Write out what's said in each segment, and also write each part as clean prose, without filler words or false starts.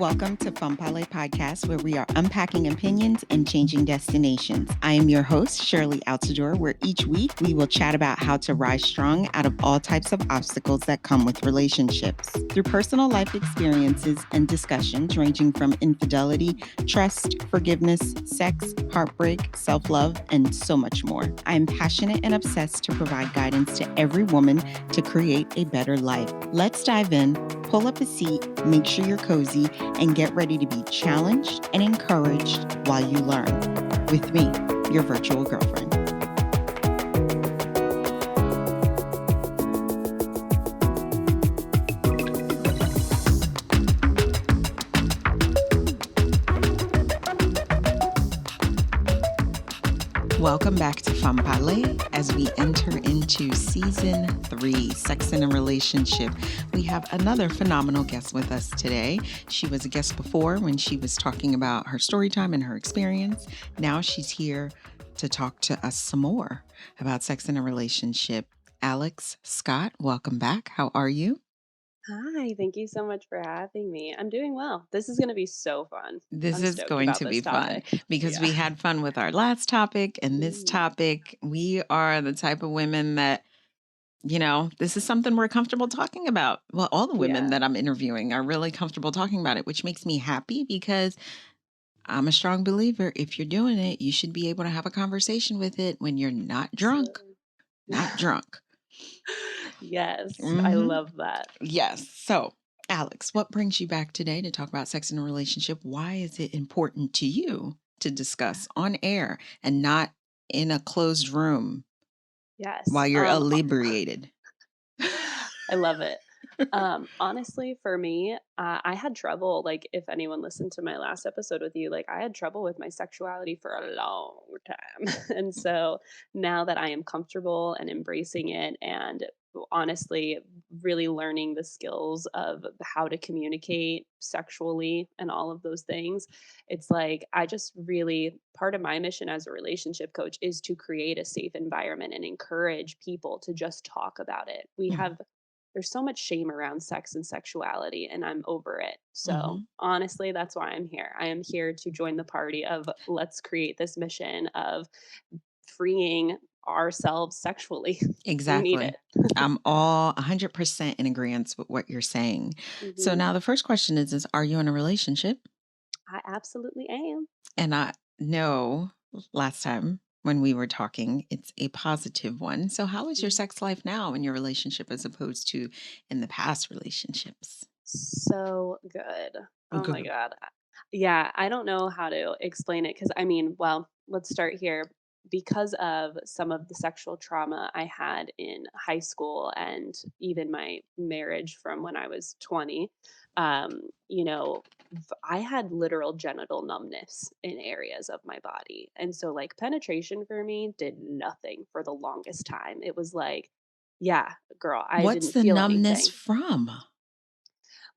Welcome to Femme Parler Podcast, where we are unpacking opinions and changing destinations. I am your host, Sherley and Alex, where each week we will chat about how to rise strong out of all types of obstacles that come with relationships. Through personal life experiences and discussions ranging from infidelity, trust, forgiveness, sex, heartbreak, self-love, and so much more. I am passionate and obsessed to provide guidance to every woman to create a better life. Let's dive in, pull up a seat, make sure you're cozy, and get ready to be challenged and encouraged while you learn. With me, your virtual girlfriend. Welcome back to Femme Parler as we enter into Season 3, Sex in a Relationship. We have another phenomenal guest with us today. She was a guest before when she was talking about her story time and her experience. Now she's here to talk to us some more about sex in a relationship. Alex Scott, welcome back. How are you? Hi, thank you so much for having me. I'm doing well. This is going to be so fun. This I'm is stoked going about to this be fun topic. because Yeah. we had fun with our last topic and this Mm, topic. We are the type of women that this is something we're comfortable talking about. Well, all the women yeah. that I'm interviewing are really comfortable talking about it, which makes me happy because I'm a strong believer. If you're doing it, you should be able to have a conversation with it when you're not drunk. Absolutely. Not drunk. Yes, I hmm love that. Yes. So, Alex, what brings you back today to talk about sex in a relationship? Why is it important to you to discuss on air and not in a closed room Yes. while you're inebriated? I love it. Honestly, for me, I had trouble. Like, if anyone listened to my last episode with you, like, I had trouble with my sexuality for a long time. And so now that I am comfortable and embracing it, and honestly, really learning the skills of how to communicate sexually and all of those things, it's like I just really, part of my mission as a relationship coach is to create a safe environment and encourage people to just talk about it. Mhm. There's so much shame around sex and sexuality, and I'm over it. So, Mhm. honestly, that's why I'm here. I am here to join the party of let's create this mission of freeing ourselves sexually. We need Exactly. it. I'm all 100% in agreement with what you're saying. So Mhm. now the first question is are you in a relationship? I absolutely am. And I know last time when we were talking, it's a positive one. So how is your Mhm. sex life now in your relationship as opposed to in the past relationships? So good. Oh my Good. god. Yeah, I don't know how to explain it because I mean, well, let's start here. Because of some of the sexual trauma I had in high school and even my marriage from when I was 20, you know, I had literal genital numbness in areas of my body. And so, like, penetration for me did nothing for the longest time. It was like, yeah, girl, I What's didn't the feel numbness anything. from?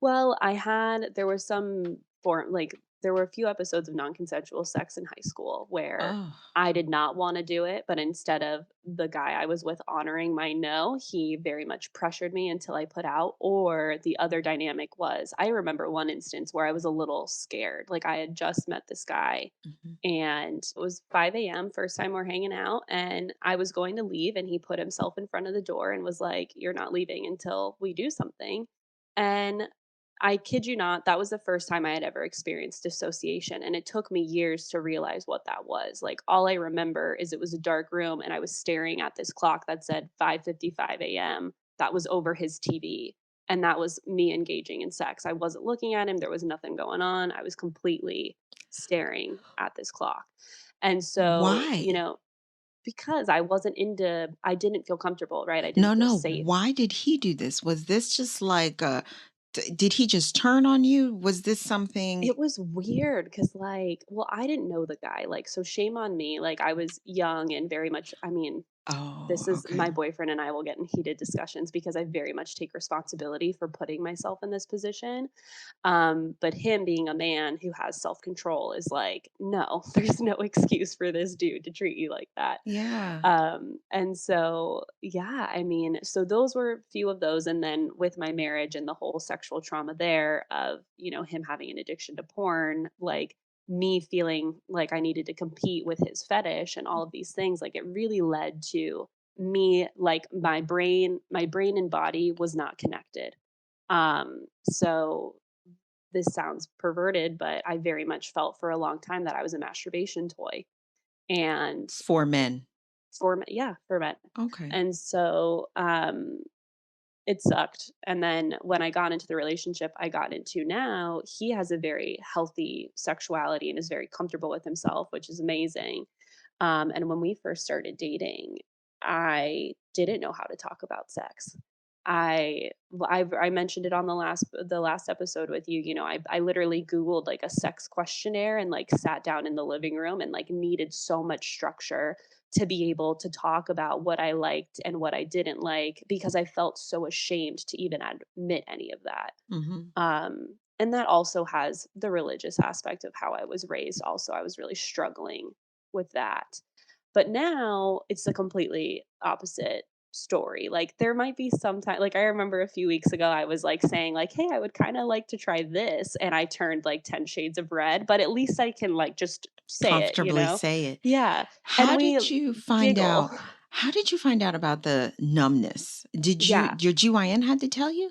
Well, there was some form like, there were a few episodes of non-consensual sex in high school where Oh. I did not wanna do it, but instead of the guy I was with honoring my no, he very much pressured me until I put out, or the other dynamic was I remember one instance where I was a little scared, like, I had just met this guy, Mhm. and it was 5 AM, first time we're hanging out, and I was going to leave, and he put himself in front of the door and was like, "You're not leaving until we do something." And I kid you not, that was the first time I had ever experienced dissociation, and it took me years to realize what that was. Like, all I remember is it was a dark room, and I was staring at this clock that said 5:55 AM that was over his TV, and that was me engaging in sex. I wasn't looking at him, there was nothing going on, I was completely staring at this clock. And so, Why? because I didn't feel comfortable, right? I No, didn't feel no. safe. Why did he do this? Was this just like did he just turn on you? Was this something? It was weird because, like, well, I didn't know the guy, like, so shame on me, like, I was young and very much, I mean, Oh, This is okay. my boyfriend and I will get in heated discussions because I very much take responsibility for putting myself in this position. But him being a man who has self control is like, no, there's no excuse for this dude to treat you like that. Yeah. And so, yeah, I mean, so those were a few of those. And then with my marriage and the whole sexual trauma there of, him having an addiction to porn, like me feeling like I needed to compete with his fetish and all of these things, like it really led to me, like my brain and body was not connected. So this sounds perverted, but I very much felt for a long time that I was a masturbation toy. And For men. yeah, for men. Okay. And so it sucked. And then when I got into the relationship I got into now, he has a very healthy sexuality and is very comfortable with himself, which is amazing. And when we first started dating, I didn't know how to talk about sex. I mentioned it on the last episode with you. I literally Googled like a sex questionnaire and like sat down in the living room and like needed so much structure to be able to talk about what I liked and what I didn't like because I felt so ashamed to even admit any of that. Mhm. And that also has the religious aspect of how I was raised. Also, I was really struggling with that. But now it's a completely opposite story. Like there might be some time, like I remember a few weeks ago I was like saying like, "Hey, I would kind of like to try this." And I turned like 10 shades of red, but at least I can like just say it, you Comfortably know? say it. Yeah. And How we did you find giggle. out how did you find out about the numbness? Yeah. Your GYN had to tell you?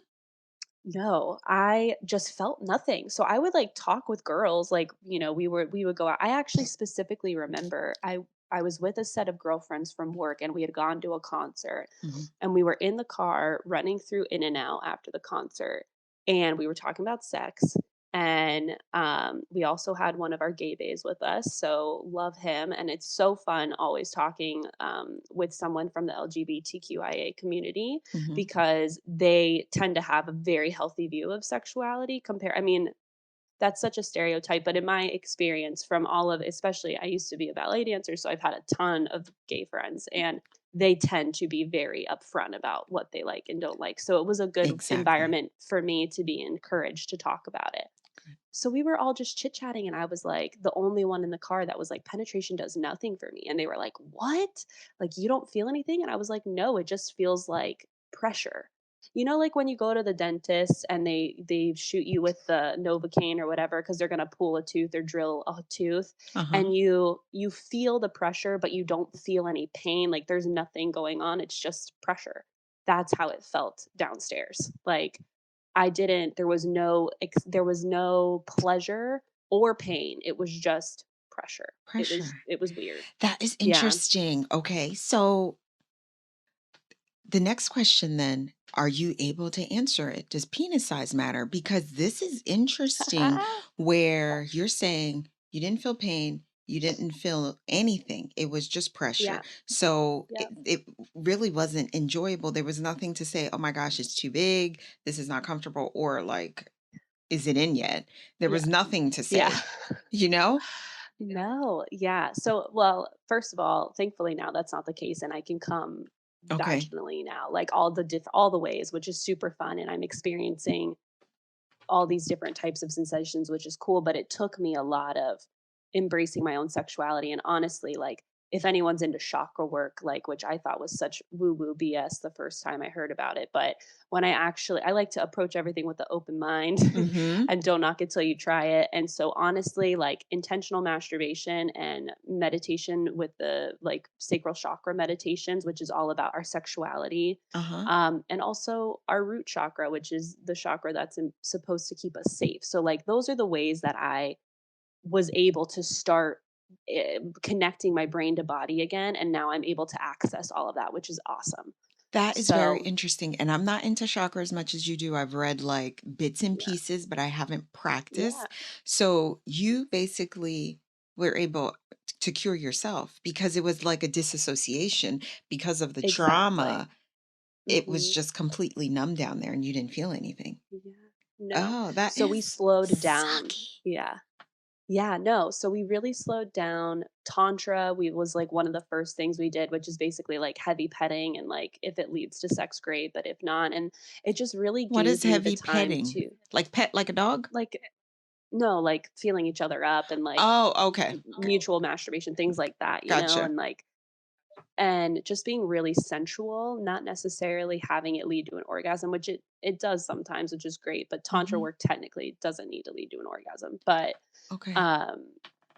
No, I just felt nothing. So I would like talk with girls, like, we would go out. I actually specifically remember I was with a set of girlfriends from work and we had gone to a concert Mhm. and we were in the car running through In and Out after the concert and we were talking about sex and we also had one of our gay bays with us, so love him. And it's so fun always talking with someone from the LGBTQIA community Mhm. because they tend to have a very healthy view of sexuality I mean, that's such a stereotype, but in my experience from all of especially I used to be a ballet dancer, so I've had a ton of gay friends and they tend to be very upfront about what they like and don't like. So it was a good Exactly. environment for me to be encouraged to talk about it. So we were all just chit-chatting and I was like the only one in the car that was like penetration does nothing for me. And they were like, "What? Like you don't feel anything?" And I was like, "No, it just feels like pressure." Like when you go to the dentist and they shoot you with the Novocaine or whatever because they're gonna pull a tooth or drill a tooth, Uh-huh. and you feel the pressure, but you don't feel any pain. Like there's nothing going on. It's just pressure. That's how it felt downstairs. Like I didn't there was no pleasure or pain. It was just pressure. It was Pressure. it was weird. That is Yeah. interesting. Okay. So the next question then, are you able to answer it? Does penis size matter? Because this is interesting where you're saying you didn't feel pain, you didn't feel anything. It was just pressure. Yeah. So Yep. it really wasn't enjoyable. There was nothing to say, oh my gosh, it's too big. This is not comfortable. Or like, is it in yet? There Yeah. was nothing to Yeah. say, you know? No. Yeah. So, well, first of all, thankfully now that's not the case and I can come Okay. vaginally now, like all the ways, which is super fun and I'm experiencing all these different types of sensations, which is cool. But it took me a lot of embracing my own sexuality. And honestly, like, if anyone's into chakra work, like, which I thought was such woo woo BS the first time I heard about it. But when I like to approach everything with an open mind Mm-hmm. and don't knock it till you try it. And so, honestly, like, intentional masturbation and meditation with the like sacral chakra meditations, which is all about our sexuality, Uh-huh. and also our root chakra, which is the chakra that's supposed to keep us safe. So, like, those are the ways that I was able to start connecting my brain to body again. And now I'm able to access all of that, which is awesome. That is very So, interesting, and I'm not into chakra as much as you do. I've read, like, bits and yeah, pieces, but I haven't yeah, practiced. So, you basically were able to cure yourself because it was like a disassociation because of the exactly. trauma. It was Hmm. just completely numb down there and you didn't feel anything. Yeah, no. Oh, that So we is slowed down. sucky. Yeah. Yeah, no. So we really slowed down. Tantra, we was like one of the first things we did, which is basically like heavy petting and like if it leads to sex, great, but if not, and it just really What is gave me the heavy time petting? to Like pet like a dog? like no, like feeling each other up and like Oh, okay. mutual masturbation, things like that, Gotcha. and like and just being really sensual, not necessarily having it lead to an orgasm, which it does sometimes, which is great, but tantra Mhm. work technically doesn't need to lead to an orgasm. But Okay. um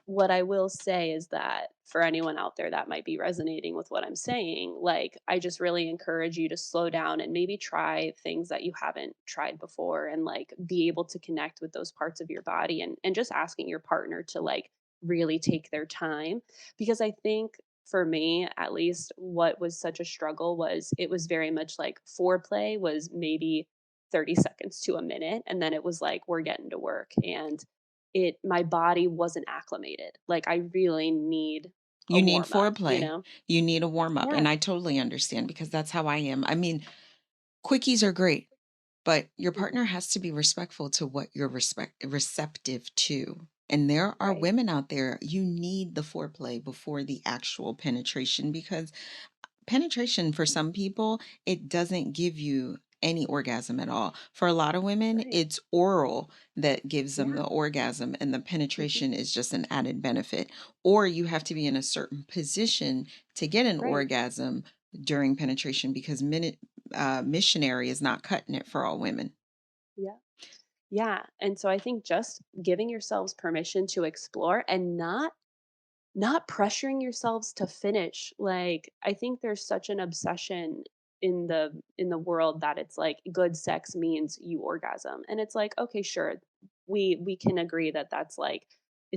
what I will say is that for anyone out there that might be resonating with what I'm saying, like I just really encourage you to slow down and maybe try things that you haven't tried before and like be able to connect with those parts of your body and just asking your partner to like really take their time because I think for me at least what was such a struggle was it was very much like foreplay was maybe 30 seconds to a minute and then it was like we're getting to work and it my body wasn't acclimated. Like, I really need a You need warm up, you foreplay. know? You need a warm up, Yeah, and I totally understand because that's how I am. I mean, quickies are great, but your mhm, partner has to be respectful to what you're receptive to. And there are right, women out there, you need the foreplay before the actual penetration because penetration for some people, it doesn't give you any orgasm at all. For a lot of women, right. it's oral that gives them Yeah, the orgasm, and the mhm, penetration is just an added benefit. Or you have to be in a certain position to get an right. orgasm during penetration because missionary is not cutting it for all women. Yeah, yeah, and so I think just giving yourselves permission to explore and not pressuring yourselves to finish. Like, I think there's such an obsession in the world that it's like good sex means you orgasm. And it's like, okay, sure. We can agree that that's like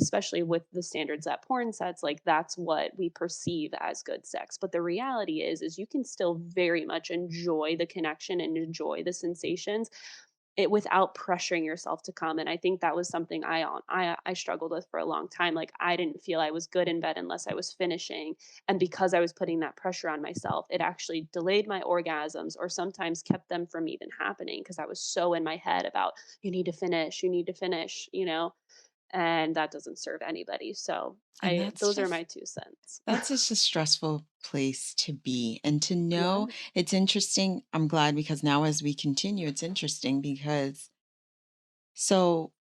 especially with the standards that porn sets, like that's what we perceive as good sex. But the reality is you can still very much enjoy the connection and enjoy the sensations it without pressuring yourself to come, and I think that was something I struggled with for a long time, like, I didn't feel I was good in bed unless I was finishing, and because I was putting that pressure on myself, it actually delayed my orgasms or sometimes kept them from even happening because I was so in my head about, you need to finish," and that doesn't serve anybody, so And I those are my 2 cents. that's just a stressful place to be. And to know Yeah, it's interesting. I'm glad because now as we continue, it's interesting because so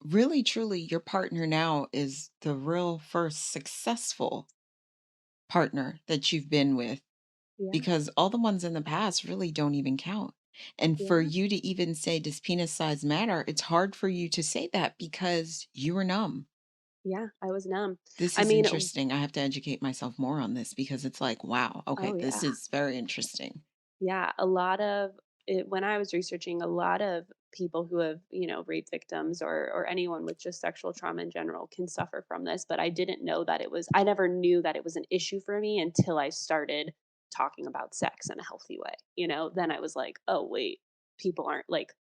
really, truly, your partner now is the real first successful partner that you've been with yeah, because all the ones in the past really don't even count. And for yeah, you to even say, does penis size matter? It's hard for you to say that because you were numb. yeah, I was numb. This I is mean interesting. I have to educate myself more on this because it's like, wow, okay, oh, this yeah. is very interesting. Yeah, a lot of it when I was researching, a lot of people who have, rape victims or anyone with just sexual trauma in general can suffer from this, but I didn't know that I never knew that it was an issue for me until I started talking about sex in a healthy way, Then I was like, "Oh, wait, people aren't like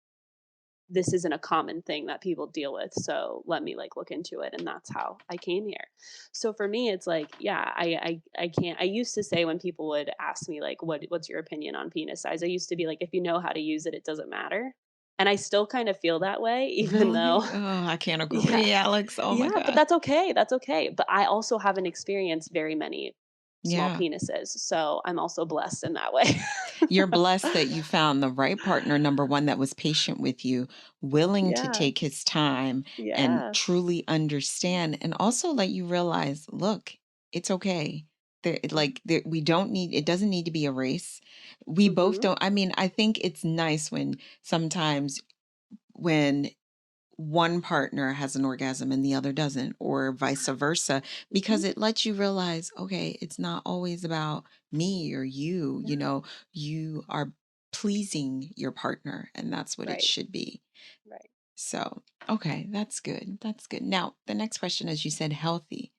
this isn't a common thing that people deal with, so let me like look into it," and that's how I came here. So for me it's like yeah, I can't. I used to say when people would ask me like what's your opinion on penis size, I used to be like if you know how to use it it doesn't matter, and I still kind of feel that way even though Really? Oh, I can't yeah, agree, Alex. Oh my yeah, but God. that's okay, but I also haven't experienced very many small Yeah. penises, so I'm also blessed in that way. You're blessed that you found the right partner, number one, that was patient with you, willing to Yeah, take his time and yeah, truly understand, and also let you realize, look, it's okay. yeah, We don't need, it doesn't need to be a race. We both mhm, don't. I mean, I think it's nice when sometimes when one partner has an orgasm and the other doesn't, or vice versa, mhm, because it lets you realize, okay, it's not always about me or you, yeah, you are pleasing your partner, and that's what it right, should be. right. So, okay, that's good. That's good. Now, the next question, as you said, healthy.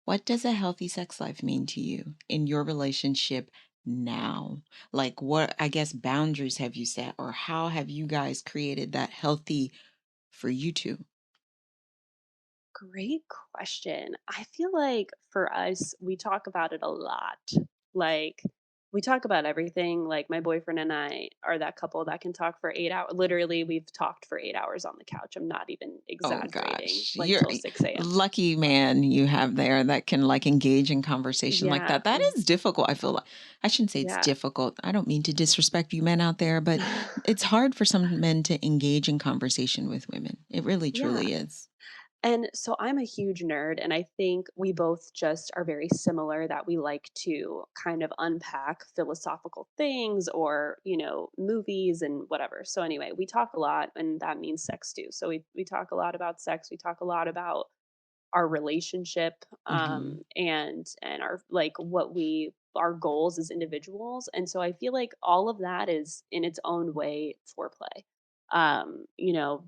What does a healthy sex life mean to you in your relationship now? Like, what, I guess, boundaries have you set, or how have you guys created that healthy for you two? Great question. I feel like for us, we talk about it a lot. Like, We talk about everything. Like, my boyfriend and I are that couple that can talk for 8 hours. Literally, we've talked for 8 hours on the couch. I'm not even Oh exaggerating, gosh, like, you're till a 6 a.m. lucky man you have there that can like engage in conversation like Yeah, that. That is difficult. I feel like I shouldn't say it's yeah. difficult. I don't mean to disrespect you men out there, but it's hard for some men to engage in conversation with women. It really Yeah. truly is. And so I'm a huge nerd, and I think we both just are very similar that we like to kind of unpack philosophical things or, movies and whatever. So anyway, we talk a lot, and that means sex too. So we talk a lot about sex. We talk a lot about our relationship, Hmm. and our, like, what we our goals as individuals. And so I feel like all of that is in its own way foreplay.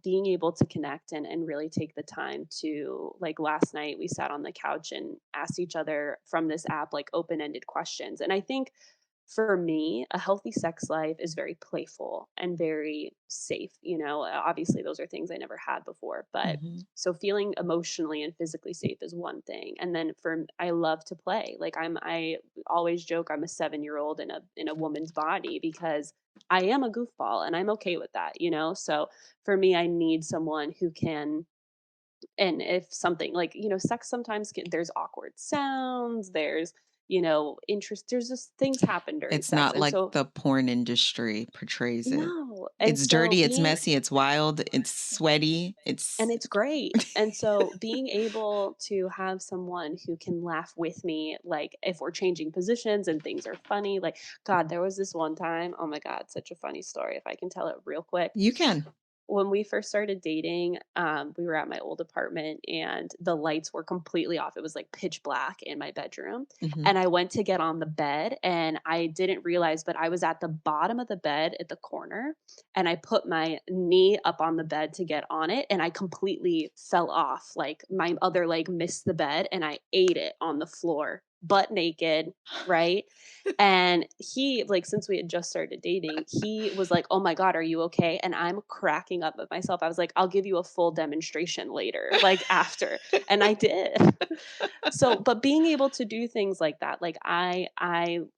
Being able to connect and really take the time to, like, last night we sat on the couch and asked each other from this app, like, open-ended questions. And I think for me, a healthy sex life is very playful and very safe. Obviously, those are things I never had before. But Hmm. so feeling emotionally and physically safe is one thing. And then I love to play. Like, I always joke I'm a 7-year-old in a woman's body because I am a goofball and I'm okay with that. So for me, I need someone who can, and if something like, sex sometimes there's awkward sounds, there's, interest, there's just things happen during It's sex. not And like so the porn industry portrays it. no. And It's so dirty, it's being messy, it's wild, it's sweaty, and it's it's great. And so being able to have someone who can laugh with me, like, if we're changing positions and things are funny, like, God, there was this one time, oh my God, such a funny story if I can tell it real quick. you can. When we first started dating, we were at my old apartment and the lights were completely off. It was like pitch black in my bedroom. Mhm. And I went to get on the bed and I didn't realize, but I was at the bottom of the bed at the corner and I put my knee up on the bed to get on it and I completely fell off. Like, my other leg missed the bed and I ate it on the floor, butt naked, right? And he, like, since we had just started dating, he was like, "Oh my god, are you okay?" And I'm cracking up at myself. I was like, "I'll give you a full demonstration later, like, after." And I did. So, but being able to do things like that, like, I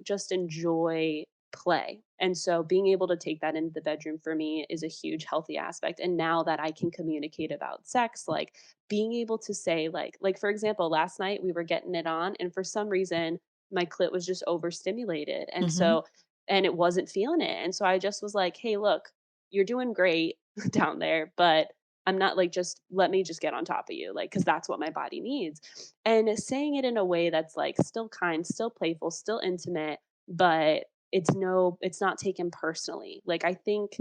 just enjoy play. And so being able to take that into the bedroom for me is a huge healthy aspect. And now that I can communicate about sex, like, being able to say, like, for example, last night we were getting it on and for some reason my clit was just overstimulated. And Mhm. so, and it wasn't feeling it. And so I just was like, "Hey, look, you're doing great down there, but I'm not, like, just let me just get on top of you, like, cuz that's what my body needs." And saying it in a way that's, like, still kind, still playful, still intimate, but it's not taken personally. Like, I think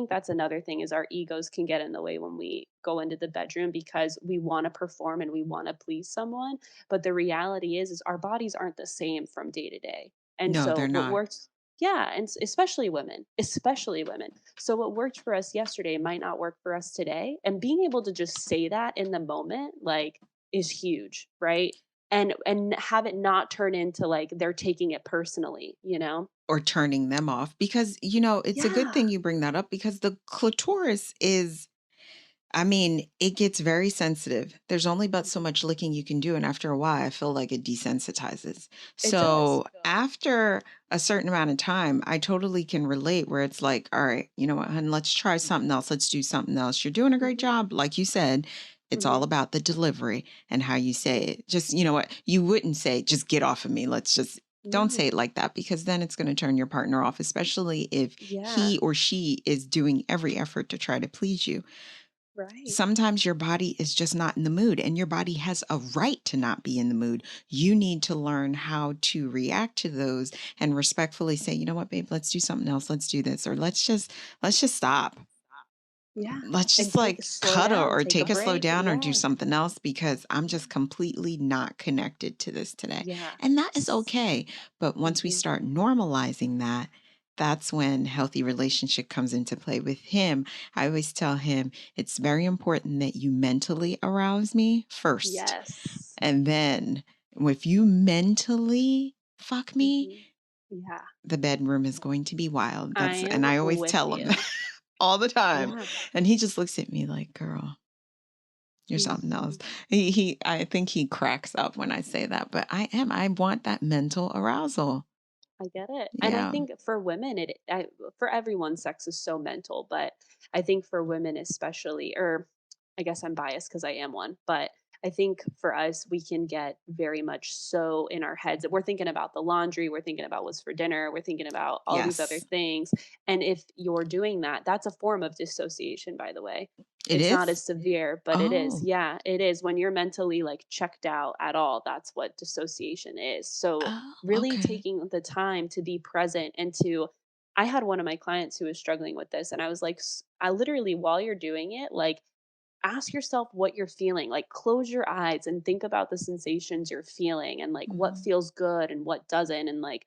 that's another thing is our egos can get in the way when we go into the bedroom because we want to perform and we want to please someone, but the reality is our bodies aren't the same from day to day. And No, so they're what not. works, yeah, and especially women, especially women. So what worked for us yesterday might not work for us today. And being able to just say that in the moment, like, is huge, right? And have it not turn into, like, they're taking it personally. Or turning them off because, it's a good Yeah, thing you bring that up because the clitoris is I mean, it gets very sensitive. There's only but so much licking you can do, and after a while, I feel like it desensitizes. it does. So, after a certain amount of time, I totally can relate where it's like, "All right, you know what, hun, let's try something else. Let's do something else. You're doing a great Mhm, job." Like you said, it's all mhm. about the delivery and how you say it. Just, you know what, you wouldn't say, "Just get off of me. Let's just" don't say it No. like that because then it's going to turn your partner off, especially if Yeah, he or she is doing every effort to try to please you. right. Sometimes your body is just not in the mood, and your body has a right to not be in the mood. You need to learn how to react to those and respectfully say, "You know what, babe, let's do something else. Let's do this, or let's just stop. Yeah, Let's and just take like slow cuddle down, or take a take a slow break. down or do Yeah, something else because I'm yeah, just completely not connected to this today." yeah. And that is S okay. But once we Mhm. start normalizing that, that's when healthy relationship comes into play with him. I always tell him it's very important that you mentally arouse me first. Yes. And then if you mentally fuck me, Mhm. Yeah, the bedroom is going to be wild. I And am I always with tell him that you. all the time. Yeah. And he just looks at me like, "Girl, you're something else." Mhm. I think he cracks up when I say that, but I want that mental arousal. I get it. And I Yeah. think for women, for everyone, sex is so mental, but I think for women especially, or I guess I'm biased because I am one, but I think for us, we can get very much so in our heads that we're thinking about the laundry, we're thinking about what's for dinner, we're thinking about all these other Yes. things. And if you're doing that, that's a form of dissociation, by the way. It It's not is? as severe, but it is. Oh. Yeah, it is. When you're mentally like checked out at all, that's what dissociation is. So Oh, really okay. taking the time to be present and to I had one of my clients who was struggling with this and I was like I literally while you're doing it like ask yourself what you're feeling. Like close your eyes and think about the sensations you're feeling and like what Mhm. feels good and what doesn't and like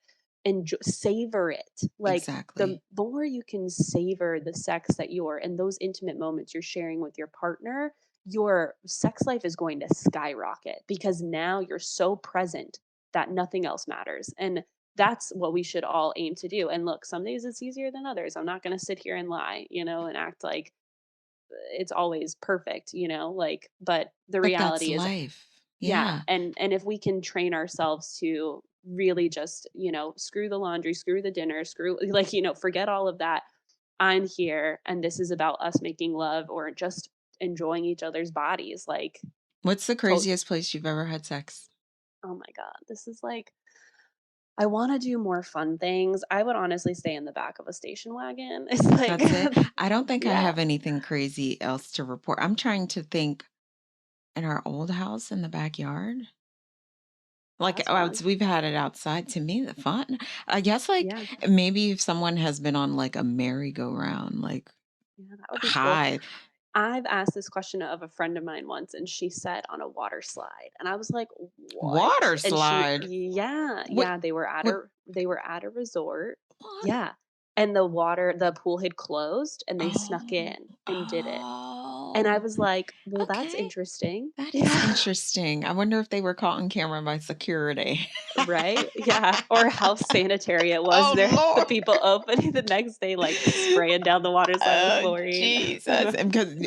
savor it. Like the Exactly. more you can savor the sex that you're and those intimate moments you're sharing with your partner, your sex life is going to skyrocket because now you're so present that nothing else matters. And that's what we should all aim to do. And look, some days it's easier than others. I'm not going to sit here and lie, and act like it's always perfect, like but the But that's reality is life. yeah, Yeah. and if we can train ourselves to really just, screw the laundry, screw the dinner, screw like, forget all of that. I'm here and this is about us making love or just enjoying each other's bodies like What's the to- craziest place you've ever had sex? oh my god, this is like I want to do more fun things. I would honestly stay in the back of a station wagon. It's like That's it? I don't think I yeah, have anything crazy else to report. I'm trying to think in our old house in the backyard. Like, that's fun. we've had it outside. To me, the fun. I guess, like, Yeah, maybe if someone has been on, like, a merry-go-round, like, yeah, that would be cool. high I've asked this question of a friend of mine once, and she said on a water slide, and I was like, "What?" water And she, slide. yeah, What yeah, what they were at a resort, what? yeah, and the pool had closed, and they snuck Oh, in and did it, and I oh, was like, "Well, that's okay. interesting." That is Yeah. interesting. I wonder if they were caught on camera by security. Right? Yeah, or how sanitary it was Oh, there. The Lord. people opening the next day, like, spraying down the water slide with Oh, chlorine. Jesus.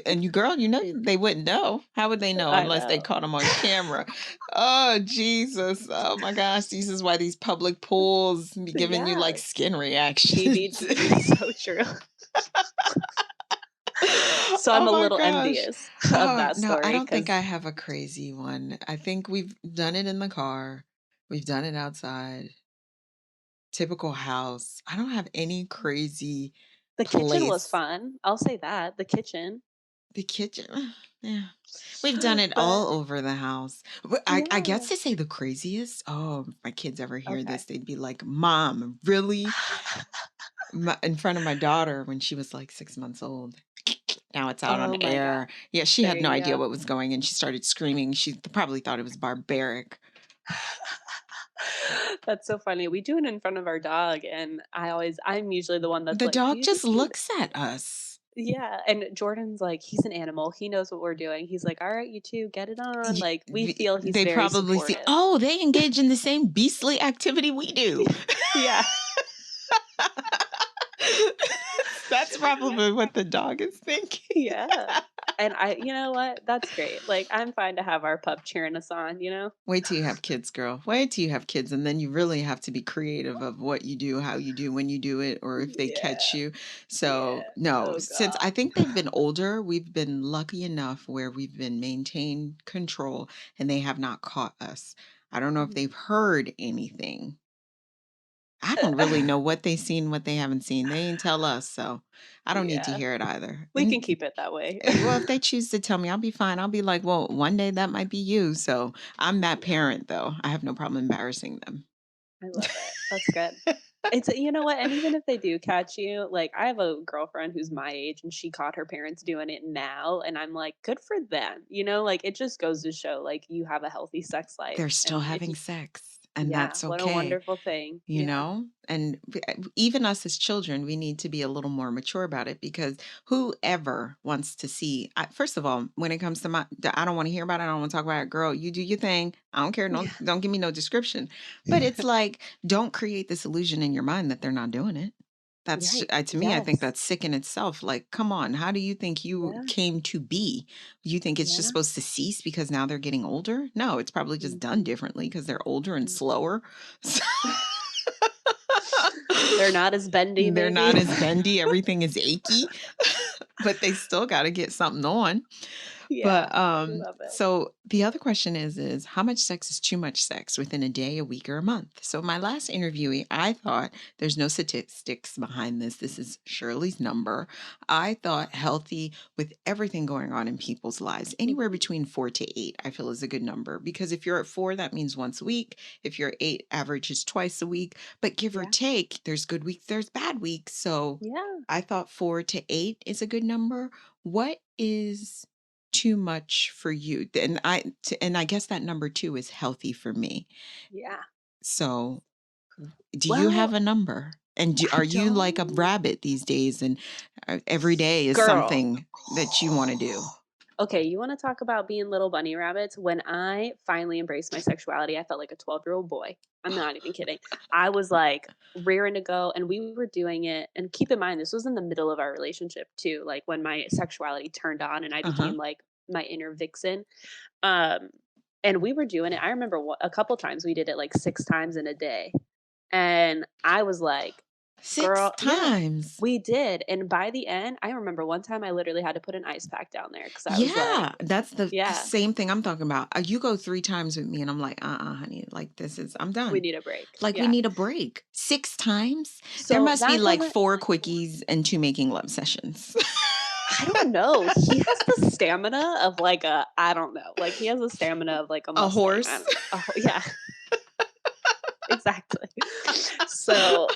And you girl, they wouldn't know. How would they know I unless they know. caught them on camera? Oh, Jesus. Oh my gosh. This is why these public pools be giving you like Yeah. skin reactions. TBT, so true. So I'm Oh a my little gosh. envious of Oh, that no, I story don't think I because have a crazy one. I think we've done it in the car. We've done it outside. Typical house. I don't have any crazy the kitchen was place. fun. I'll say that, the kitchen. The kitchen, yeah. We've done it But all over the house. I guess yeah, to say the craziest, oh, if my kids ever hear okay. this, they'd be like, "Mom, really?" In front of my daughter when she was like 6 months old. Now it's out on Oh my god. air. Yeah, she There had no you idea go. what was going and she started screaming. She probably thought it was barbaric. That's so funny. We do it in front of our dog, and I'm usually the one that's The like, "Do dog you just just keep." looks at us. Yeah, and Jordan's like, he's an animal. He knows what we're doing. He's like, "All right, you 2, get it on." Like, we feel he's They very probably see, supportive. oh, they engage in the same beastly activity we do. Yeah. That's probably what the dog is thinking. Yeah. And you know what? That's great. Like, I'm fine to have our pup cheering us on, you know? Wait till you have kids, girl. Wait till you have kids, and then you really have to be creative of what you do, how you do, when you do it, or if they catch Yeah. you. So, Yeah. no, Oh since I think god. they've been older, we've been lucky enough where we've been maintained control and they have not caught us. I don't know if Mhm. they've heard anything. I don't really know what they seen, what they haven't seen. They ain't tell us, so I don't need to Yeah. hear it either. We can keep it that way. Well, if they choose to tell me, I'll be fine. I'll be like, well, one day that might be you. So I'm that Yeah. parent, though. I have no problem embarrassing them. I love it. That's good. It's you know what? And even if they do catch you, like I have a girlfriend who's my age and she caught her parents doing it now and I'm like, good for them. Like it just goes to show like you have a healthy sex life. They're still And if having you sex, and yeah, that's what a okay. wonderful thing. You Yeah. know? And even us as children, we need to be a little more mature about it because whoever wants to see, first of all, when it comes to I don't want to hear about it. I don't want to talk about it. Girl, you do your thing. I don't care. Yeah. Don't give me no description. But it's like, don't create this illusion in your mind that they're not doing it. Right. To me, I think Yes. that's sick in itself. Like, come on, how do you think you Yeah. came to be? You think it's just Yeah. supposed to cease because now they're getting older? No, it's probably just done Mhm. differently because they're older and Mhm. slower. They're not as bendy, They're maybe. not as bendy. Everything is achy, but they still got to get something on. Yeah, But I love it. so the other question is how much sex is too much sex within a day, a week, or a month? So my last interviewee, I thought there's no statistics behind this. This is Shirley's number. I thought healthy with everything going on in people's lives, anywhere Mhm. between 4 to 8, I feel is a good number because if you're at 4, that means once a week. If you're 8, average is twice a week. But give or Yeah, take, there's good weeks, there's bad weeks. So yeah, I thought 4 to 8 is a good number. What is too much for you? And I guess that number 2 is healthy for me. yeah. So, do you have Well, a number? And I are you like a don't. rabbit these days and every day is Girl. something that you want to do? Okay, you wanna talk about being little bunny rabbits? When I finally embraced my sexuality, I felt like a 12-year-old boy. I'm not even kidding. I was, like, rearing to go, and we were doing it and keep in mind, this was in the middle of our relationship too, like, when my sexuality turned on and I Uh-huh. became, like, my inner vixen. Um, and we were doing it. I remember a couple times we did it, like, 6 times in a day. And I was like, 6 "Girl" yeah, times. we did, and by the end, I remember one time I literally had to put an ice pack down there because I was like Yeah, that's the yeah, same thing I'm talking about. You go 3 times with me and I'm like, honey, like I'm we done. need a break. Like we Yeah. need a break. 6 times? There So must be that's when like we're 4 quickies and 2 making love sessions. I don't know, he has the stamina of like a I don't know, like, he has the stamina of like a A Mustang. I horse? don't yeah, exactly. So,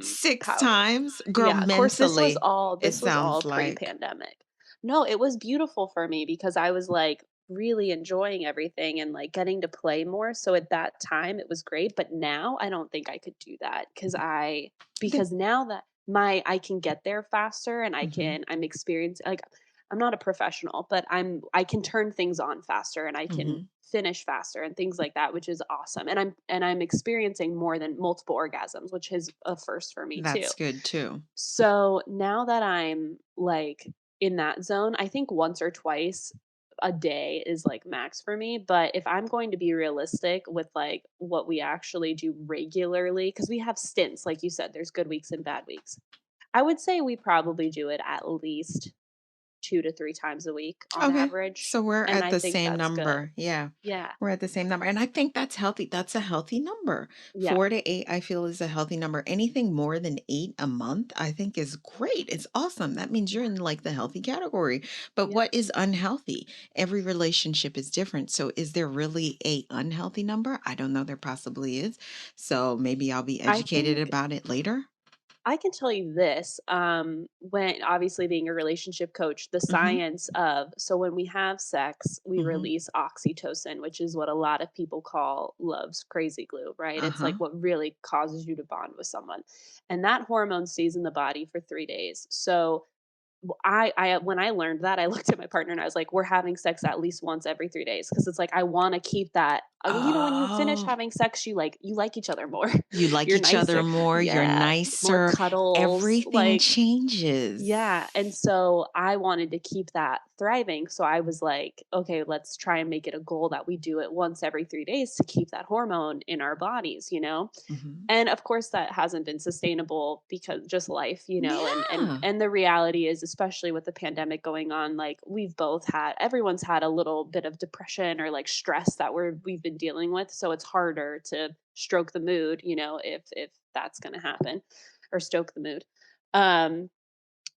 6 how times? Girl, yeah, of course, mentally, it this was all sounds like. pre-pandemic. No, it was beautiful for me because I was, like, really enjoying everything and, like, getting to play more, so at that time, it was great, but now I don't think I could do that The because now that I can get there faster and Mhm, I'm experienced like, I'm not a professional, but I can turn things on faster and I can mhm. finish faster and things like that, which is awesome, and I'm experiencing more than multiple orgasms, which is a first for me too. That's good too. So now that I'm like in that zone, I think once or twice a day is like max for me. But if I'm going to be realistic with like what we actually do regularly, because we have stints, like you said, there's good weeks and bad weeks. I would say we probably do it at least 2 to 3 times a week on Okay. average. So we're And at I the think same that's good. number. Yeah. Yeah. We're at the same number. And I think that's healthy. That's a healthy number. Yeah. 4 to 8, I feel, is a healthy number. Anything more than 8 a month, I think is great. It's awesome. That means you're in like the healthy category. But Yeah. what is unhealthy? Every relationship is different. So is there really a unhealthy number? I don't know. There possibly is. So maybe I'll be I educated think about it later. I can tell you this, when obviously being a relationship coach, the Mm-hmm. science of so when we have sex, we Mm-hmm. release oxytocin, which is what a lot of people call love's crazy glue, right? It's like Uh-huh. what really causes you to bond with someone. And that hormone stays in the body for 3 days. So I when I learned that, I looked at my partner and I was like, "We're having sex at least once every 3 days," because it's like I wanna keep that when you finish Oh. having sex, you like each other more. You like You're each other nicer. more, you're Yeah, more nicer, cuddles, everything like changes. yeah, and so I wanted to keep that thriving, so I was like, "Okay, let's try and make it a goal that we do it once every 3 days to keep that hormone in our bodies," you know? Mhm. And of course that hasn't been sustainable because just life, Yeah. and the reality is especially with the pandemic going on, like everyone's had a little bit of depression or like stress that we've been dealing with, so it's harder to stroke the mood, if that's going to happen or stoke the mood. Um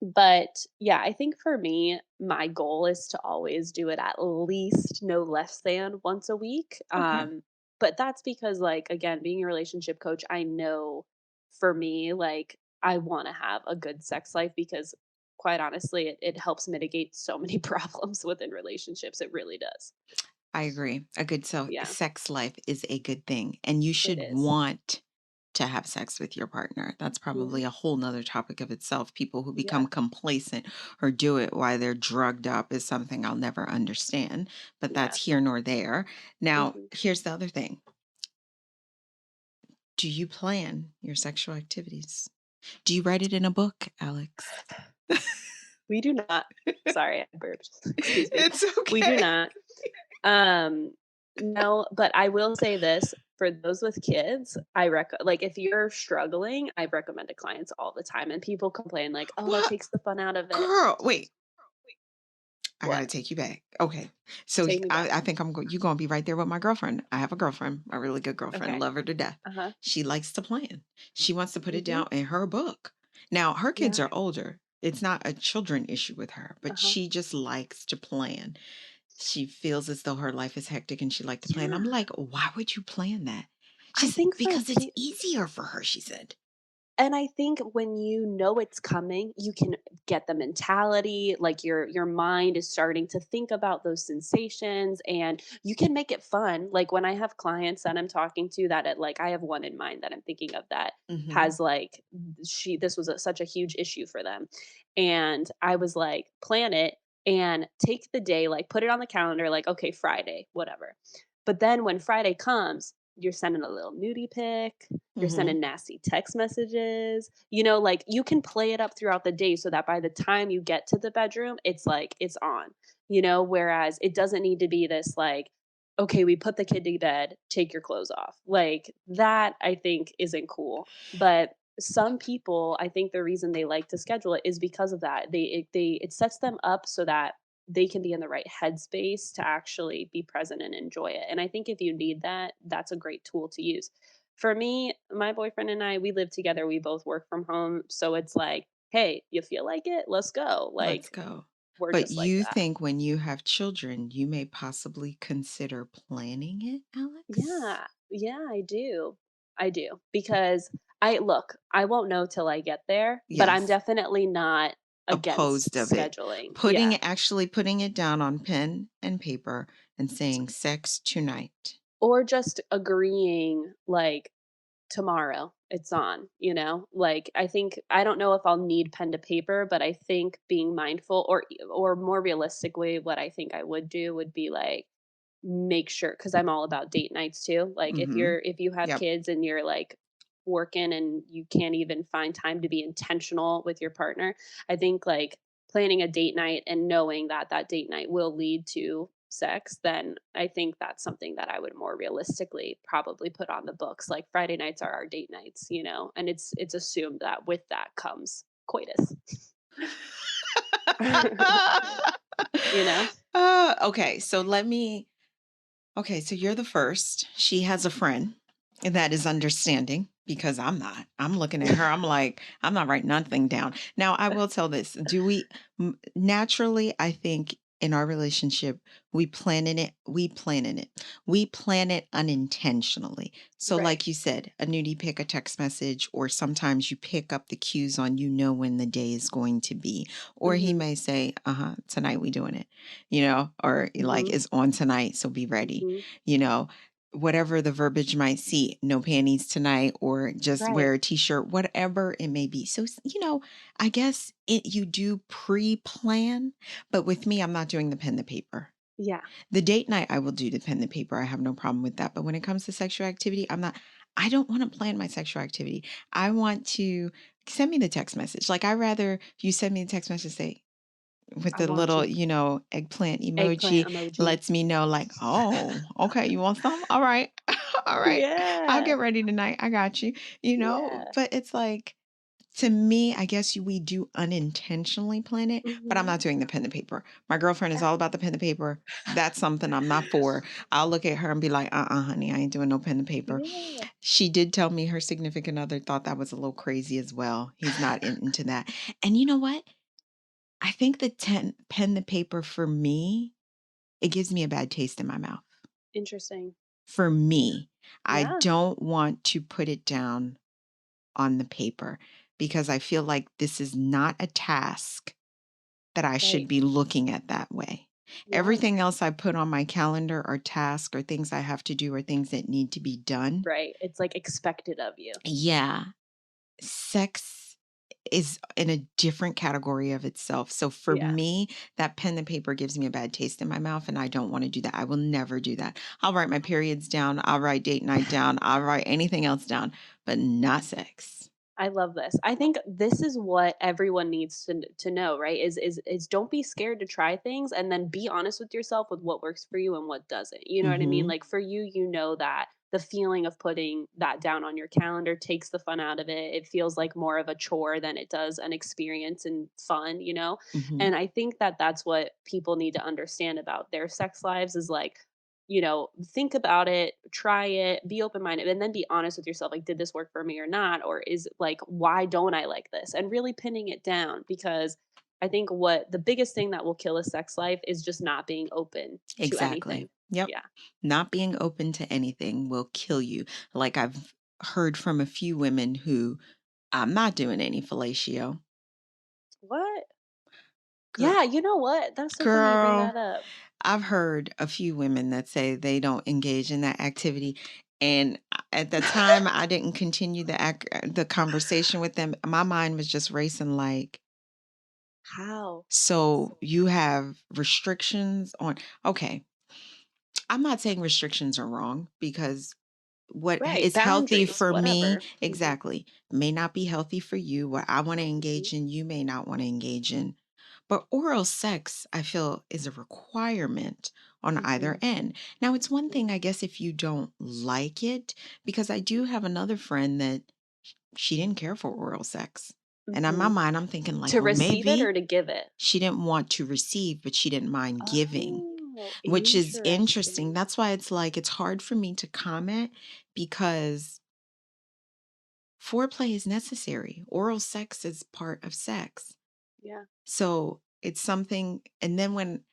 but yeah, I think for me, my goal is to always do it at least no less than once a week. Okay. But that's because, like, again, being a relationship coach, I know for me, like, I want to have a good sex life because, quite honestly, it helps mitigate so many problems within relationships. It really does. I agree. A good Yeah, sex life is a good thing, and you it should is. want to have sex with your partner. That's Hmm. probably a whole nother topic of itself. People who Yeah, become complacent or do it while they're drugged up is something I'll never understand, but yeah. that's here nor there. Now, Hmm. here's the other thing. Do you plan your sexual activities? Do you write it in a book, Alex? We do not. Sorry, I burped. Excuse me. It's We do okay. not. Um, No, but I will say this, for those with kids, like, if you're struggling, I recommend to clients all the time, and people complain like, "Oh, that What? takes the fun out of it." Girl, wait. I gotta What? take you back. Okay. So Take me back. I think you're gonna be right there with my girlfriend. I have a girlfriend, a really good girlfriend, Okay. love her to death. Uh-huh. She likes to plan. She wants to put it Mhm. down in her book. Now, her kids Yeah. are older. It's not a children issue with her, but Uh-huh. she just likes to plan. She feels as though her life is hectic and she like to plan. I'm Yeah. like, why would you plan that? She I said, think for because it's easier for her, she said. And I think when you know it's coming, you can get the mentality, like your mind is starting to think about those sensations and you can make it fun. Like when I have clients that I'm talking to like I have one in mind that I'm thinking of that Hmm. has like she this was such a huge issue for them. And I was like, plan it and take the day, like put it on the calendar, like, okay, Friday, whatever. But then when Friday comes, you're sending a little nudie pic, you're Hmm. sending nasty text messages, like you can play it up throughout the day so that by the time you get to the bedroom, it's like it's on, whereas it doesn't need to be this like, okay, we put the kid to bed, take your clothes off. Like that I think isn't cool. But some people, I think the reason they like to schedule it is because of that. It sets them up so that they can be in the right headspace to actually be present and enjoy it. And I think if you need that, that's a great tool to use. For me, my boyfriend and I, we live together. We both work from home. So it's like, hey, you feel like it? Let's go. Let's Like, go. we're But just like you that. think when you have children, you may possibly consider planning it, Alex? Yeah. Yeah, I do. I do. Because I won't know till I get there, but I'm Yes. definitely not against Opposed of it. scheduling. Putting Yeah. actually putting it down on pen and paper and saying sex tonight. Or just agreeing, like, tomorrow it's on, like I don't know if I'll need pen to paper, but I think being mindful or more realistically what I think I would do would be like make sure cuz I'm all about date nights too. Like Mhm. if you have Yep. kids and you're like working and you can't even find time to be intentional with your partner, I think like planning a date night and knowing that that date night will lead to sex, then I think that's something that I would more realistically probably put on the books. Like Friday nights are our date nights, and it's assumed that with that comes coitus. you know? Okay, so okay, so you're the first. She has a friend that is understanding because I'm not. I'm looking at her. I'm like, I'm not writing nothing down. Now, I will tell this. Naturally, I think in our relationship, we plan it unintentionally. So, Right. like you said, a nudie pick, a text message, or sometimes you pick up the cues on when the day is going to be. Or he Mhm. may say, tonight we doing it, or like Mhm. it's on tonight, so be ready, Mhm. you know, whatever the verbiage might see, no panties tonight, or just Right. wear a t-shirt, whatever it may be. So, I guess you do pre-plan, but with me, I'm not doing the pen to paper. Yeah. The date night, I will do the pen to paper. I have no problem with that. But when it comes to sexual activity, I don't want to plan my sexual activity. I want to send me the text message. Like I rather you send me a text message, say, with I the want little, to. eggplant Eggplant emoji, emoji. lets me know like, "Oh, okay, you want some? All right. All right. I'll Yeah. get ready tonight. I got you." Yeah. But it's like to me, I guess we do unintentionally plan it, but I'm Mhm. not doing the pen to paper. My girlfriend is Yeah. all about the pen to paper. That's something I'm not for. I'll look at her and be like, honey, I ain't doing no pen to paper. Yeah. She did tell me her significant other thought that was a little crazy as well. He's not into that. And you know what? I think the pen to paper for me, it gives me a bad taste in my mouth. Interesting. For me, I Yeah. don't want to put it down on the paper because I feel like this is not a task that I should Right. be looking at that way. Yeah. Everything else I put on my calendar are tasks or things I have to do or things that need to be done. Right. It's like expected of you. Yeah, sex is in a different category of itself. So for Yeah. me, that pen and paper gives me a bad taste in my mouth, and I don't want to do that. I will never do that. I'll write my periods down. I'll write date night down. I'll write anything else down, but not sex. I love this. I think this is what everyone needs to know, right? Is don't be scared to try things, and then be honest with yourself with what works for you and what doesn't. You know what I mean? Hmm. Like for you, you know that the feeling of putting that down on your calendar takes the fun out of it. It feels like more of a chore than it does an experience and fun, you know? Hmm. And I think that that's what people need to understand about their sex lives is like, think about it, try it, be open minded, and then be honest with yourself. Like, did this work for me or not? Or is like, why don't I like this? And really pinning it down because I think what the biggest thing that will kill a sex life is just not being open to Exactly. anything. Yep. Yeah. Not being open to anything will kill you. Like I've heard from a few women who I'm not doing any fellatio. What? Girl, Yeah, you know what? That's so funny you bring girl, that up. I've heard a few women that say they don't engage in that activity. And at the time, I didn't continue the conversation with them. My mind was just racing like, How? so you have restrictions on, okay, I'm not saying restrictions are wrong because what Right. is healthy Boundaries, for me whatever. exactly may not be healthy for you. What I want to Hmm. engage in, you may not want to engage in. But oral sex, I feel, is a requirement on either Hmm. end. Now, it's one thing, I guess, if you don't like it, because I do have another friend that she didn't care for oral sex. And in my Hmm. mind, I'm thinking, like, To well, receive it or maybe to give it? she didn't want to receive, but she didn't mind giving, Oh, which is interesting. interesting. That's why it's like, it's hard for me to comment because foreplay is necessary. Oral sex is part of sex. Yeah. So it's something, and then when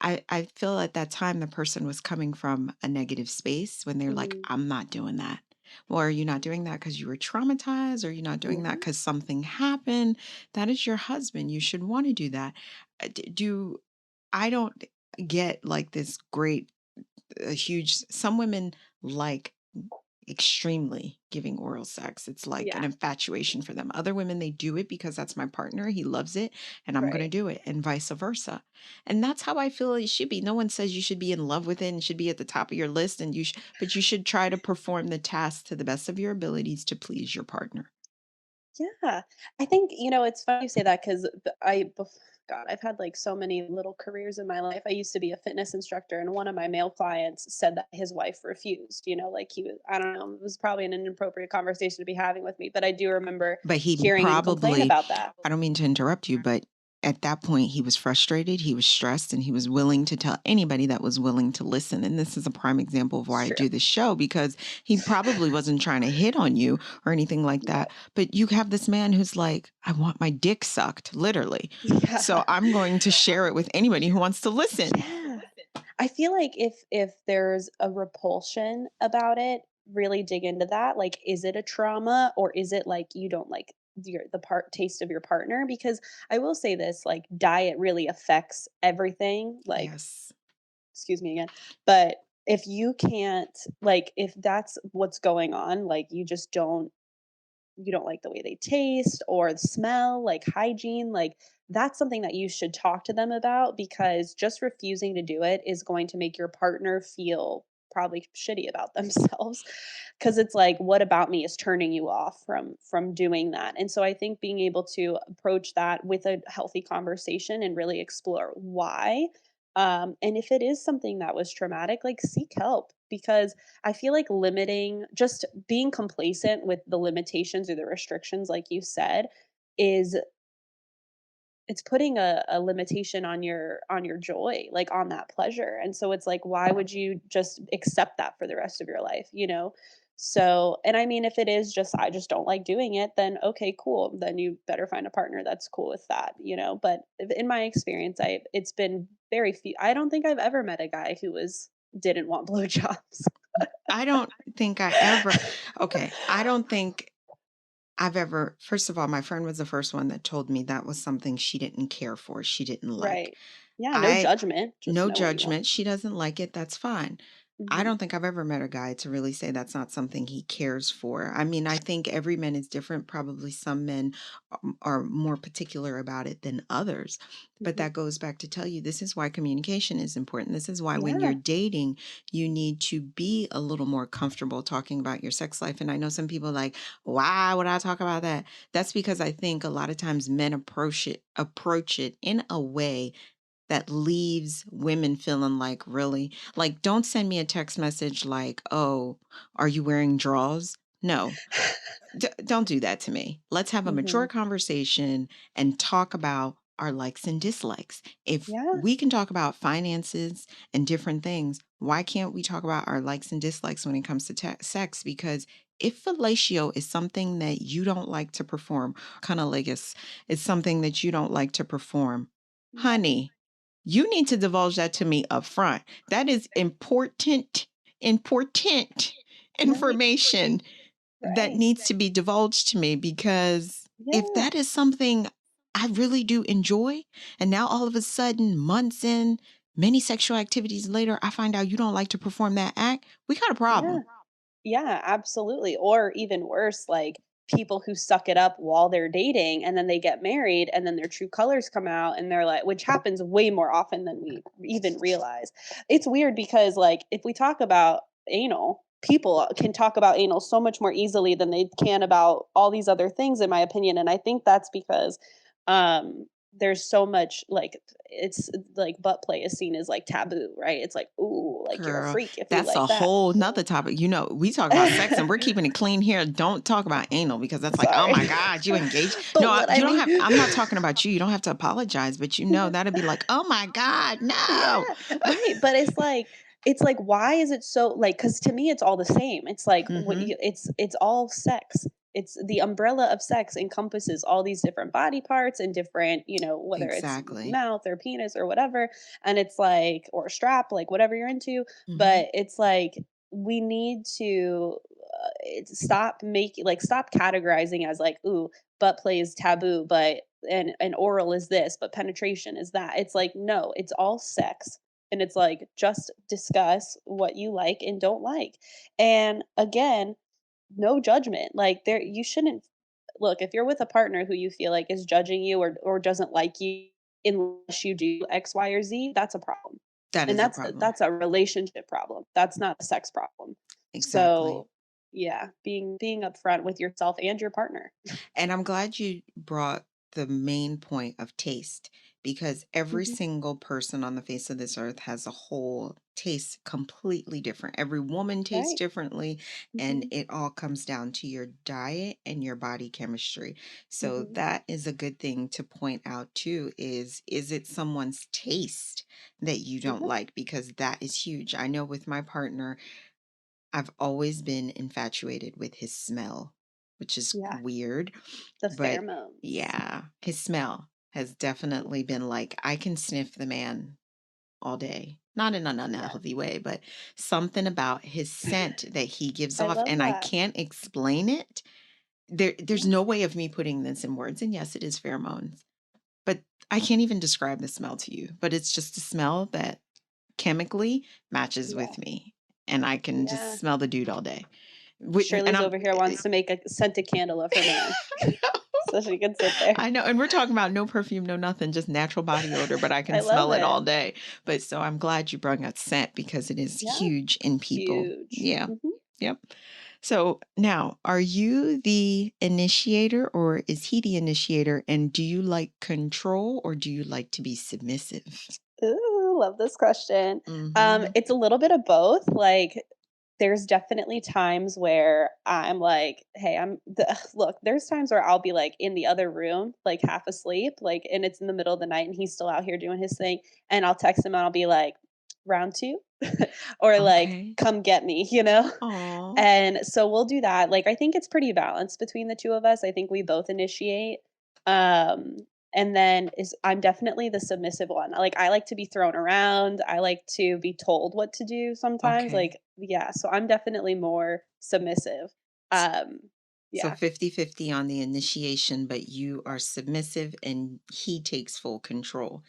I feel at that time the person was coming from a negative space when they're like, Mhm. I'm not doing that. Well, are you not doing that because you were traumatized? Or are you not doing that Mhm. because something happened? That is your husband. You should want to do that. Do I don't get like this great, huge, some women like extremely giving oral sex. It's like an Yeah, infatuation for them. Other women, they do it because that's my partner. He loves it and I'm going to right. do it, and vice versa. And that's how I feel it should be. No one says you should be in love with it and should be at the top of your list. And but you should try to perform the task to the best of your abilities to please your partner. Yeah. I think, it's funny you say that 'cause God, I've had, like, so many little careers in my life. I used to be a fitness instructor, and one of my male clients said that his wife refused, like, he was I don't know, it was probably an inappropriate conversation to be having with me, but I do remember But he hearing him complain probably, about that. I don't mean to interrupt you, but at that point, he was frustrated, he was stressed, and he was willing to tell anybody that was willing to listen. And this is a prime example of why It's I true. do this show, because he probably wasn't trying to hit on you or anything like Yep. that. But you have this man who's like, I want my dick sucked, literally. So Yeah. I'm going to share it with anybody who wants to listen. Yeah. I feel like if there's a repulsion about it, really dig into that. Like, is it a trauma or is it like you don't like the part taste of your partner? Because I will say this, like diet really affects everything. Like, Yes. excuse me again. But if you can't like if that's what's going on, like you don't like the way they taste or smell, like hygiene, like that's something that you should talk to them about because just refusing to do it is going to make your partner feel probably shitty about themselves because it's like what about me is turning you off from doing that. And so I think being able to approach that with a healthy conversation and really explore why, and if it is something that was traumatic, like seek help because I feel like limiting just being complacent with the limitations or the restrictions, like you said, is it's putting a limitation on your joy, like on that pleasure. And so it's like, why would you just accept that for the rest of your life? So, and I mean, if it is just, I just don't like doing it, then okay, cool. Then you better find a partner that's cool with that. But in my experience, it's been very few. I don't think I've ever met a guy who didn't want blowjobs. I don't think I ever, okay, I don't think I've ever, first of all, my friend was the first one that told me that was something she didn't care for, she didn't like. Right. Yeah, no I judgment, just no know what you want. judgment, she doesn't like it, that's fine. I Mhm. don't think I've ever met a guy to really say that's not something he cares for. I mean, I think every man is different. Probably some men are more particular about it than others. But Mhm. that goes back to tell you this is why communication is important. This is why when you're Yeah. dating, you need to be a little more comfortable talking about your sex life. And I know some people are like, why would I talk about that? That's because I think a lot of times men approach it in a way that leaves women feeling like, really? Like, don't send me a text message like, oh, are you wearing drawers? No, don't do that to me. Let's have a mature Mhm. conversation and talk about our likes and dislikes. If Yeah. we can talk about finances and different things, why can't we talk about our likes and dislikes when it comes to sex? Because if fellatio is something that you don't like to perform, cunnilingus is something that you don't like to perform, Yeah. honey, you need to divulge that to me up front. That is important Right. information that Right. needs to be divulged to me, because if Yeah. that is something I really do enjoy, and now all of a sudden, months in, many sexual activities later, I find out you don't like to perform that act, we got a Yeah. problem. Yeah, absolutely. Or even worse, like people who suck it up while they're dating and then they get married and then their true colors come out and they're like, which happens way more often than we even realize. It's weird because, like, if we talk about anal, people can talk about anal so much more easily than they can about all these other things, in my opinion. And I think that's because there's so much, like, it's like butt play is seen as like taboo, right? It's like, ooh, like you're a Girl, freak if you that's like a that. whole nother topic. We talk about sex and we're keeping it clean here. Don't talk about anal, because that's like, oh Sorry. my God, you engaged. But No, what I you don't mean have, I'm not talking about you. You don't have to apologize, but that'd be like, oh my God, yeah, no. right, but it's like, why is it so, like, cuz to me it's all the same. It's like what Hmm. you it's all sex. It's the umbrella of sex encompasses all these different body parts and different, whether it's Exactly. mouth or penis or whatever, and it's like, or strap, like whatever you're into, Hmm. but it's like we need to stop categorizing as like, ooh, butt play is taboo, but and oral is this, but penetration is that. It's like, no, it's all sex. And it's like, just discuss what you like and don't like. And again, no judgment. Like, there, you shouldn't look, if you're with a partner who you feel like is judging you or doesn't like you unless you do X, Y, or Z, that's a problem. That And is a that's problem. that's a relationship problem. That's not a sex problem. Exactly. So yeah, being upfront with yourself and your partner. And I'm glad you brought the main point of taste, because every Mhm. single person on the face of this earth has a whole taste completely different. Every woman tastes Right. differently, and Mhm. it all comes down to your diet and your body chemistry. So Mhm. that is a good thing to point out too, is it someone's taste that you don't Yeah. like? Because that is huge. I know with my partner, I've always been infatuated with his smell, which is Yeah. weird. The But pheromones. yeah, his smell has definitely been like, I can sniff the man all day. Not in an Yeah. unhealthy way, but something about his scent that he gives I off, love and I that. can't explain it. There's Yeah. no way of me putting this in words. And yes, it is pheromones, but I can't even describe the smell to you. But it's just a smell that chemically matches Yeah. with me, and I can just Yeah. smell the dude all day. And Shirley's I'm over here wants to make a scented candle of her man I so know. she can sit there. I know, and we're talking about no perfume, no nothing, just natural body odor, but I can I love smell it it. all day. But so I'm glad you brought up scent, because it is Yeah. huge in people. Huge. Yeah. Mhm. Yep. So now, are you the initiator or is he the initiator? And do you like control or do you like to be submissive? Ooh, love this question. Mm-hmm. It's a little bit of both. Like, there's definitely times where I'm like, "Hey, look." There's times where I'll be like in the other room, like half asleep, like, and it's in the middle of the night, and he's still out here doing his thing, and I'll text him, and I'll be like, "Round two," or like, Okay. "Come get me," you know. Oh, And so we'll do that. Like, I think it's pretty balanced between the two of us. I think we both initiate. Um, and then is I'm definitely the submissive one. Like, I like to be thrown around. I like to be told what to do sometimes. okay. Like, yeah, so I'm definitely more submissive. Um, So yeah. 50-50 on the initiation, but you are submissive and he takes full control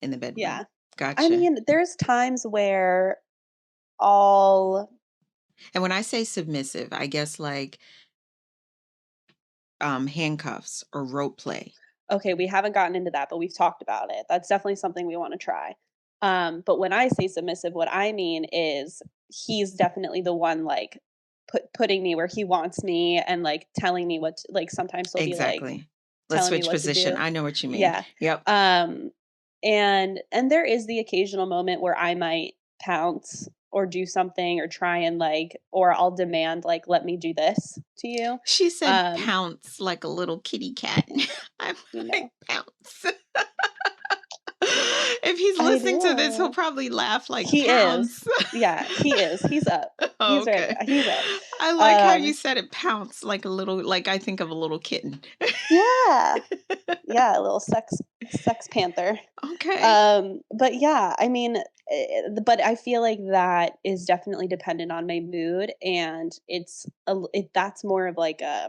in the bedroom. Yeah. I Gotcha. mean, there's times where all And when I say submissive, I guess like handcuffs or rope play. okay, we haven't gotten into that, but we've talked about it. That's definitely something we wanna try. But when I say submissive, what I mean is he's definitely the one, like, putting me where he wants me and, like, telling me what to like, sometimes he'll be, like, Exactly. Let's telling me switch what to position. do. I know what you mean. Yeah. Yep. Um, and there is the occasional moment where I might pounce or do something or try and, like or I'll demand, like, "Let me do this to you." She said Um, pounce like a little kitty cat. I'm you like, know, pounce. If he's I listening to this, he'll do. probably laugh like He is. pounce. Yeah, he is. He's up. Oh, He's ready. okay. He's up. I like how you Um, said it pounce like a little, like I think of a little kitten. yeah. Yeah, a little sex panther. Okay. But yeah, I mean, but I feel like that is definitely dependent on my mood, and that's more of like I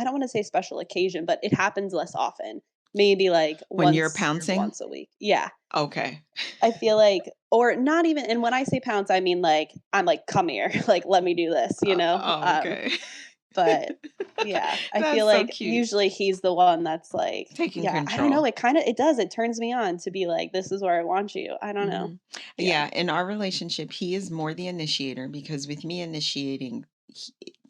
don't want to say special occasion, but it happens less often. Maybe like When you're once or pouncing? once a week. Yeah, Okay. I feel like, or not even. And when I say pounce, I mean like I'm like, come here, like let me do this, you know. Oh, okay. But yeah, I That's feel so like cute. usually he's the one that's like, Taking yeah, I don't know, control. it does, it turns me on to be like, "This is where I want you." I don't know. Mhm. Yeah, Yeah, in our relationship, he is more the initiator because with me initiating,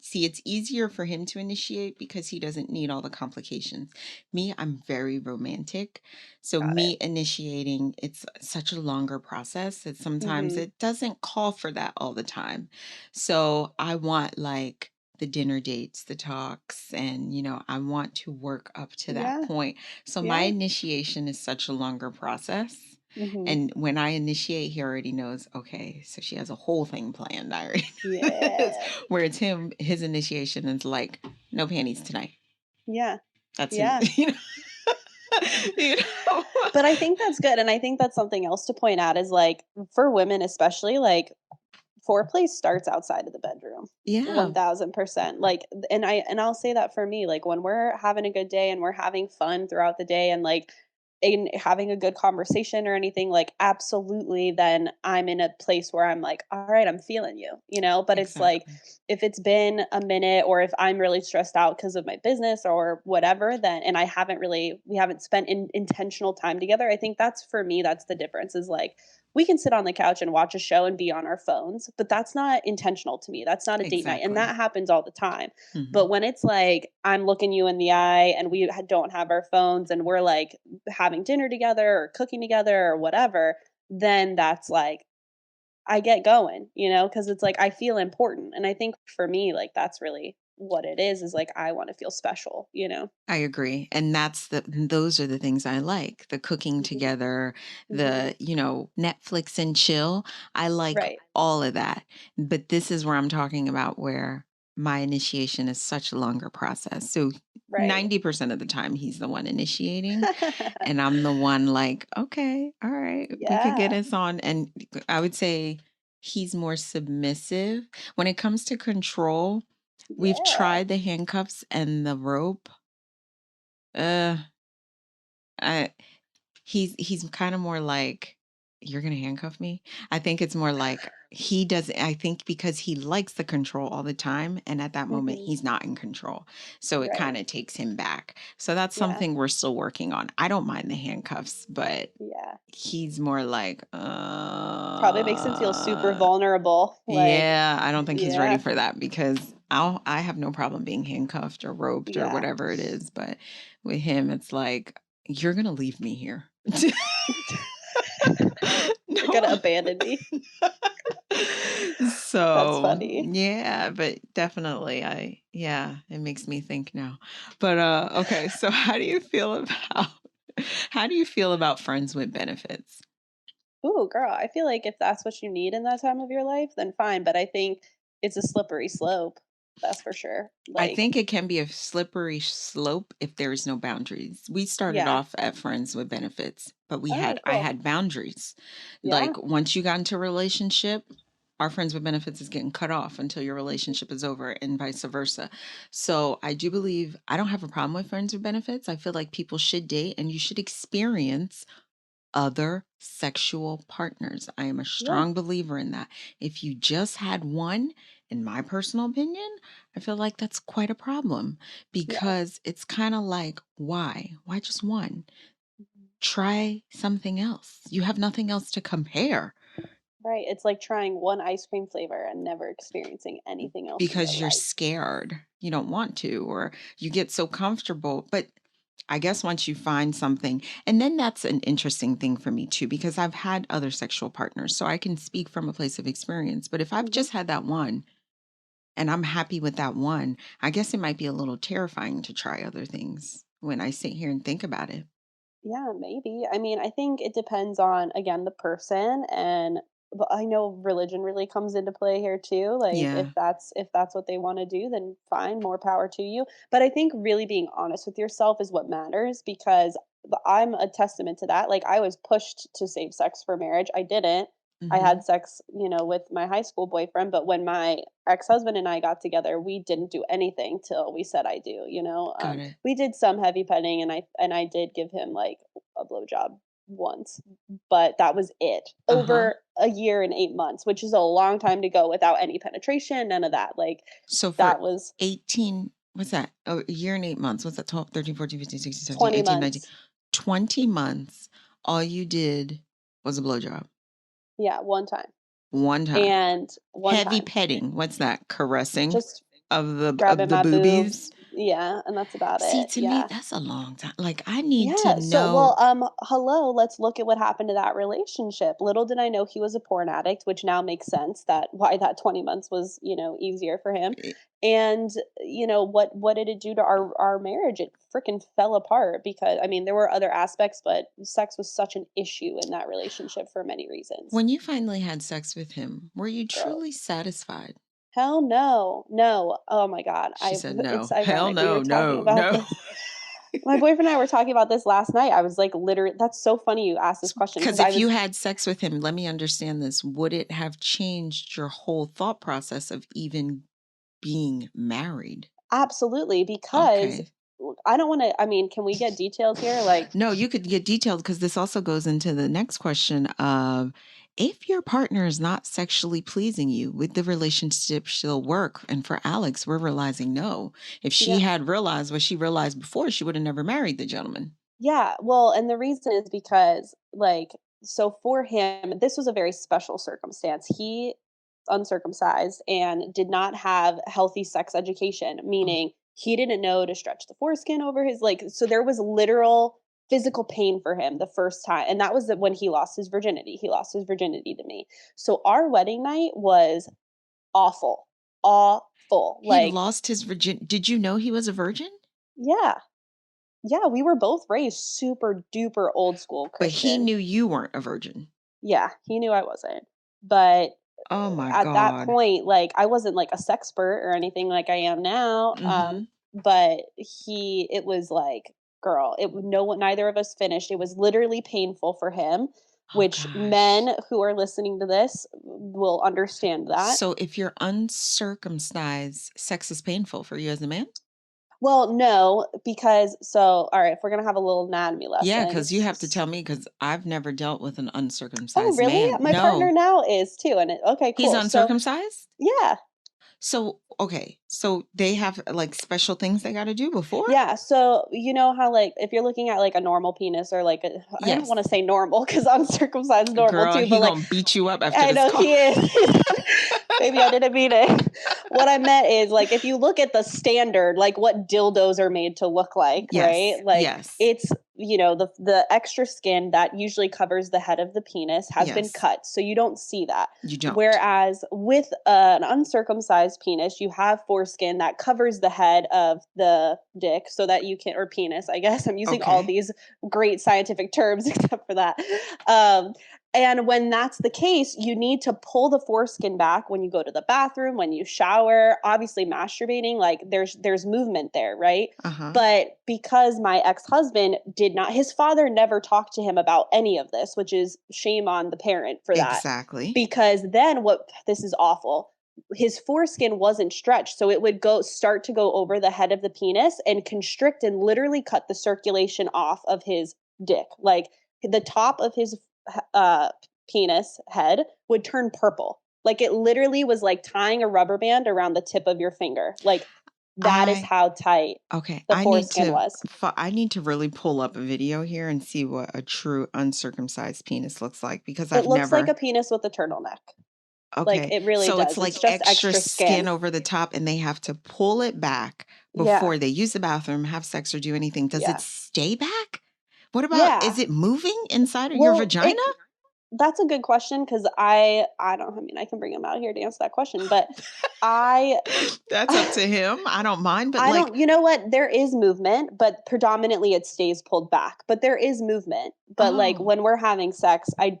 see, it's easier for him to initiate because he doesn't need all the complications. Me, I'm very romantic. So got it. me initiating, it's such a longer process that sometimes Mhm. it doesn't call for that all the time. So I want like the dinner dates, the talks, and I want to work up to that Yeah, point. So my yeah. initiation is such a longer process. Mhm. And when I initiate, he already knows, okay, so she has a whole thing planned. I already know this. Yeah. Where it's him, his initiation is like, no panties tonight. Yeah. That's him, Yeah. you know. But I think that's good, and I think that's something else to point out is, like, for women especially, like, foreplay starts outside of the bedroom, Yeah, 1000%. Like, and I'll say that for me, like when we're having a good day and we're having fun throughout the day and like in having a good conversation or anything, like absolutely, then I'm in a place where I'm like, all right, I'm feeling you, you know? But it's like exactly. if it's been a minute or if I'm really stressed out because of my business or whatever, then and we haven't spent intentional time together. I think that's for me, that's the difference is like we can sit on the couch and watch a show and be on our phones, but that's not intentional to me. That's not a date night. And Exactly. that happens all the time. Mhm. But when it's like I'm looking you in the eye and we don't have our phones and we're like having dinner together or cooking together or whatever, then that's like I get going, you know, because it's like I feel important. And I think for me, like that's really what it is like I want to feel special, you know? I agree. And those are the things I like. The cooking Hmm. together, Hmm. Netflix and chill. I like Right. all of that. But this is where I'm talking about where my initiation is such a longer process. So Right. 90% of the time he's the one initiating and I'm the one like, okay, all right, we could get Yeah. us on. And I would say he's more submissive. When it comes to control, we've Yeah. tried the handcuffs and the rope. Uh, I he's kind of more like, "You're gonna handcuff me?" I think it's more like he does I think because he likes the control all the time, and at that moment, Hmm. he's not in control. So it Right. kinda takes him back. So that's Yeah. something we're still working on. I don't mind the handcuffs, but Yeah. he's more like, Probably makes him feel super vulnerable. Like, yeah, I don't think he's ready yeah. for that because I have no problem being handcuffed or roped or Yeah. whatever it is, but with him, it's like, "You're gonna leave me here." You're gonna No. abandon me. That's So, funny. yeah, but definitely yeah, it makes me think now. But, okay, so how do you feel about friends with benefits? Ooh, girl, I feel like if that's what you need in that time of your life, then fine, but I think it's a slippery slope. That's for sure. I Like, think it can be a slippery slope if there is no boundaries. We started yeah. off at friends with benefits, but Oh, I cool. had boundaries. Yeah. Like once you got into a relationship, our friends with benefits is getting cut off until your Mhm. relationship is over and vice versa. So I do believe I don't have a problem with friends with benefits. I feel like people should date and you should experience other sexual partners. I am a Yeah. strong believer in that. If you just had one, in my personal opinion, I feel like that's quite a problem Yeah. because it's kind of like, why? Why just one? Mhm. Try something else. You have nothing else to compare Right. It's like trying one ice cream flavor and never experiencing anything else in your because you're life. scared. You don't want to, or you get so comfortable. But I guess once you find something, and then that's an interesting thing for me too, because I've had other sexual partners, so I can speak from a place of experience. But if I've Hmm. just had that one and I'm happy with that one, I guess it might be a little terrifying to try other things when I sit here and think about it. Yeah, maybe. I mean, I think it depends on, again, the person, and but I know religion really comes into play here too. Like Yeah. if that's what they want to do, then fine, more power to you. But I think really being honest with yourself is what matters, because I'm a testament to that. Like I was pushed to save sex for marriage. I didn't. I Hmm. had sex, with my high school boyfriend, but when my ex-husband and I got together, we didn't do anything till we said I do. Got it. We did some heavy petting, and I did give him like a blowjob once, but that was it. Uh huh. Over a year and 8 months, which is a long time to go without any penetration, none of that. Like So for that was 18, what's that? Oh, a year and 8 months. What's that? 12, 13, 14, 15, 16, 17, 20 18, 19, months. 20 months. All you did was a blowjob Yeah, one time. one time. And one Heavy time. petting. What's that? Caressing Just of grabbing the my boobies. boobs. Yeah, and that's about See, it. to me, Yeah. that's a long time. Like I need to Yeah, so know. hello, let's look at what happened to that relationship. Little did I know he was a porn addict, which now makes sense that why that 20 months was, easier for him. eh, And, what did it do to our marriage? It freaking fell apart because I mean, there were other aspects, but sex was such an issue in that relationship for many reasons. When you finally had sex with him, were you Girl, truly satisfied? hell no. No. Oh my God. She said, It's no. Hell ironic. We were no, talking no, about no. this. My boyfriend and I were talking about this last night. I was like, literally, that's so funny you asked this question Because because I if you was had sex with him, let me understand this. Would it have changed your whole thought process of even being married? absolutely because Okay. I don't want to. I mean, can we get details here? Like, No, you could get detailed because this also goes into the next question of if your partner is not sexually pleasing you, would the relationship still work? And for Alex, we're realizing no. If she yeah, had realized what she realized before, she would have never married the gentleman. yeah. Well, and the reason is because, like, so for him, this was a very special circumstance. He uncircumcised and did not have healthy sex education, Oh, meaning he didn't know to stretch the foreskin over his like. So there was literal physical pain for him the first time, and that was when he lost his virginity. He lost his virginity to me. So our wedding night was awful, awful. he Like, lost his virgin. Did you know he was a virgin? yeah, yeah, we were both raised super duper old school But he Christian. knew you weren't a virgin. Yeah, he knew I wasn't. But Oh my at that God. point, like, I wasn't like a sexpert or anything like I am now. Mm-hmm. But it was like, girl, no one, neither of us finished. It was literally painful for him, Oh which gosh. men who are listening to this will understand that. So if you're uncircumcised, sex is painful for you as a man? Well, no, because all right, if we're gonna have a little anatomy Yeah, lesson. because you have to tell me because I've never dealt with an Oh, uncircumcised really? man. My partner No. now is too, and okay, He's cool. So uncircumcised? yeah, So, okay. So they have like special things they got to do before? yeah. So you know how like if you're looking at like a normal penis or like I don't want Yes. to say normal because uncircumcised normal Girl, too, he but like gonna beat you up after I this know call. he is. Maybe I didn't mean it. What I meant is like if you look at the standard, like what dildos are made to look like, right? Yes. Like Yes. it's the extra skin that usually covers the head of the penis has been Yes. cut, so you don't see that. You don't. Whereas with an uncircumcised penis, you have foreskin that covers the head of the dick so that you can, or penis, I guess. I'm using all Okay. these great scientific terms except for that. Um, and when that's the case, you need to pull the foreskin back when you go to the bathroom, when you shower, obviously masturbating, like there's movement there, right? Uh-huh. But because my ex-husband did not, his father never talked to him about any of this, which is shame on the parent for that. Exactly. Because then this is awful. His foreskin wasn't stretched, so it would start to go over the head of the penis and constrict and literally cut the circulation off of his dick. Like the top of his penis head would turn purple. Like it literally was like tying a rubber band around the tip of your finger. Like that is how tight the foreskin was. I need to really pull up a video here and see what a true uncircumcised penis looks like, because It looks like a penis with a turtleneck. Like Okay. it really So does. it's like It's just extra extra skin over the top, and they have to pull it back Yeah. before they use the bathroom, have sex, or do anything. Does Yeah. it stay back? What about, Yeah. is it moving inside of your vagina? That's a good question, because I mean, I can bring him out here to answer that question, but That's up to him. I don't mind, but you know what? There is movement, but predominantly it stays pulled back. But there is movement. But like when we're having sex, I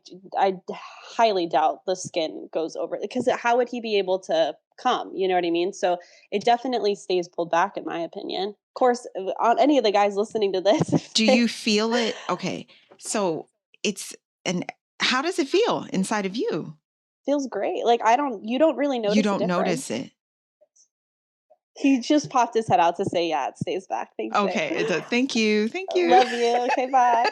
highly doubt the skin goes over, because how would he be able to come? You know what I mean? So it definitely stays pulled back, in my opinion. Of course, on any of the guys listening to this, do you feel it? Okay. So how does it feel inside of you? Feels great. Like you don't really notice. You don't notice it. He just popped his head out to say, yeah, it stays back. Thanks. Okay. Thank you. Thank you. Love you. Okay, bye.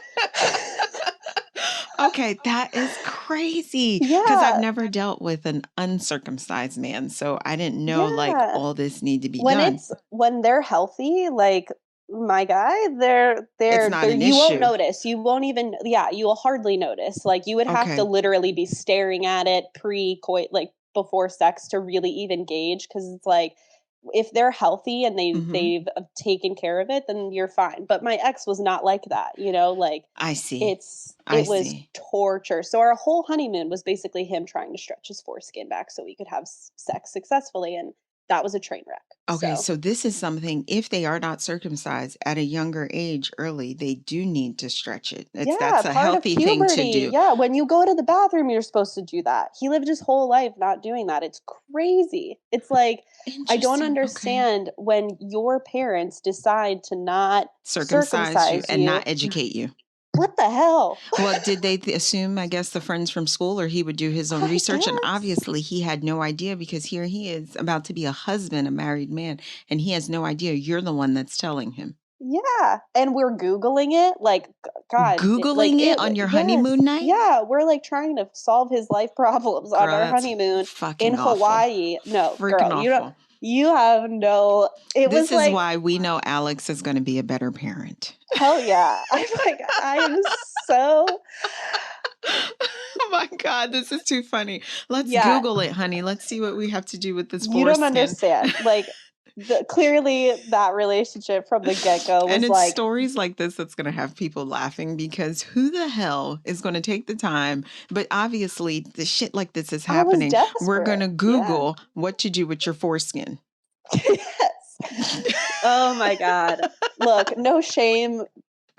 Okay, that is crazy. Because I've never dealt with an uncircumcised man, so I didn't know like all this need to be done. When they're healthy, like my guy, It's not an you won't issue. notice. You won't even, you will hardly notice. Like you would have to literally be staring at it like before sex to really even gauge, because it's like, if they're healthy and they've taken care of it, then you're fine. But my ex was not like that, like I see. It was torture. So our whole honeymoon was basically him trying to stretch his foreskin back so we could have sex successfully, and that was a train wreck. Okay, so this is something, if they are not circumcised at a younger age, early, they do need to stretch it. That's a healthy thing to do. Yeah, when you go to the bathroom, you're supposed to do that. He lived his whole life not doing that. It's crazy. It's like, I don't understand when your parents decide to not circumcise you and not educate you. What the hell? Well, did they assume, I guess, the friends from school, or he would do his own research? And obviously he had no idea, because here he is about to be a husband, a married man, and he has no idea you're the one that's telling him. Yeah. And we're Googling it. Like, God. Googling it on your honeymoon night? Yeah. We're like trying to solve his life problems on our honeymoon in Hawaii. No, girl, you have no. This is why we know Alex is going to be a better parent. Hell yeah. I am so. Oh my God, this is too funny. Let's Google it, honey. Let's see what we have to do with this foreskin. You don't understand. Like, clearly that relationship from the get-go was, and it's stories like this that's going to have people laughing, because who the hell is going to take the time? But obviously the shit like this is happening. We're going to Google what to do with your foreskin. Yes. Oh my God. Look, no shame.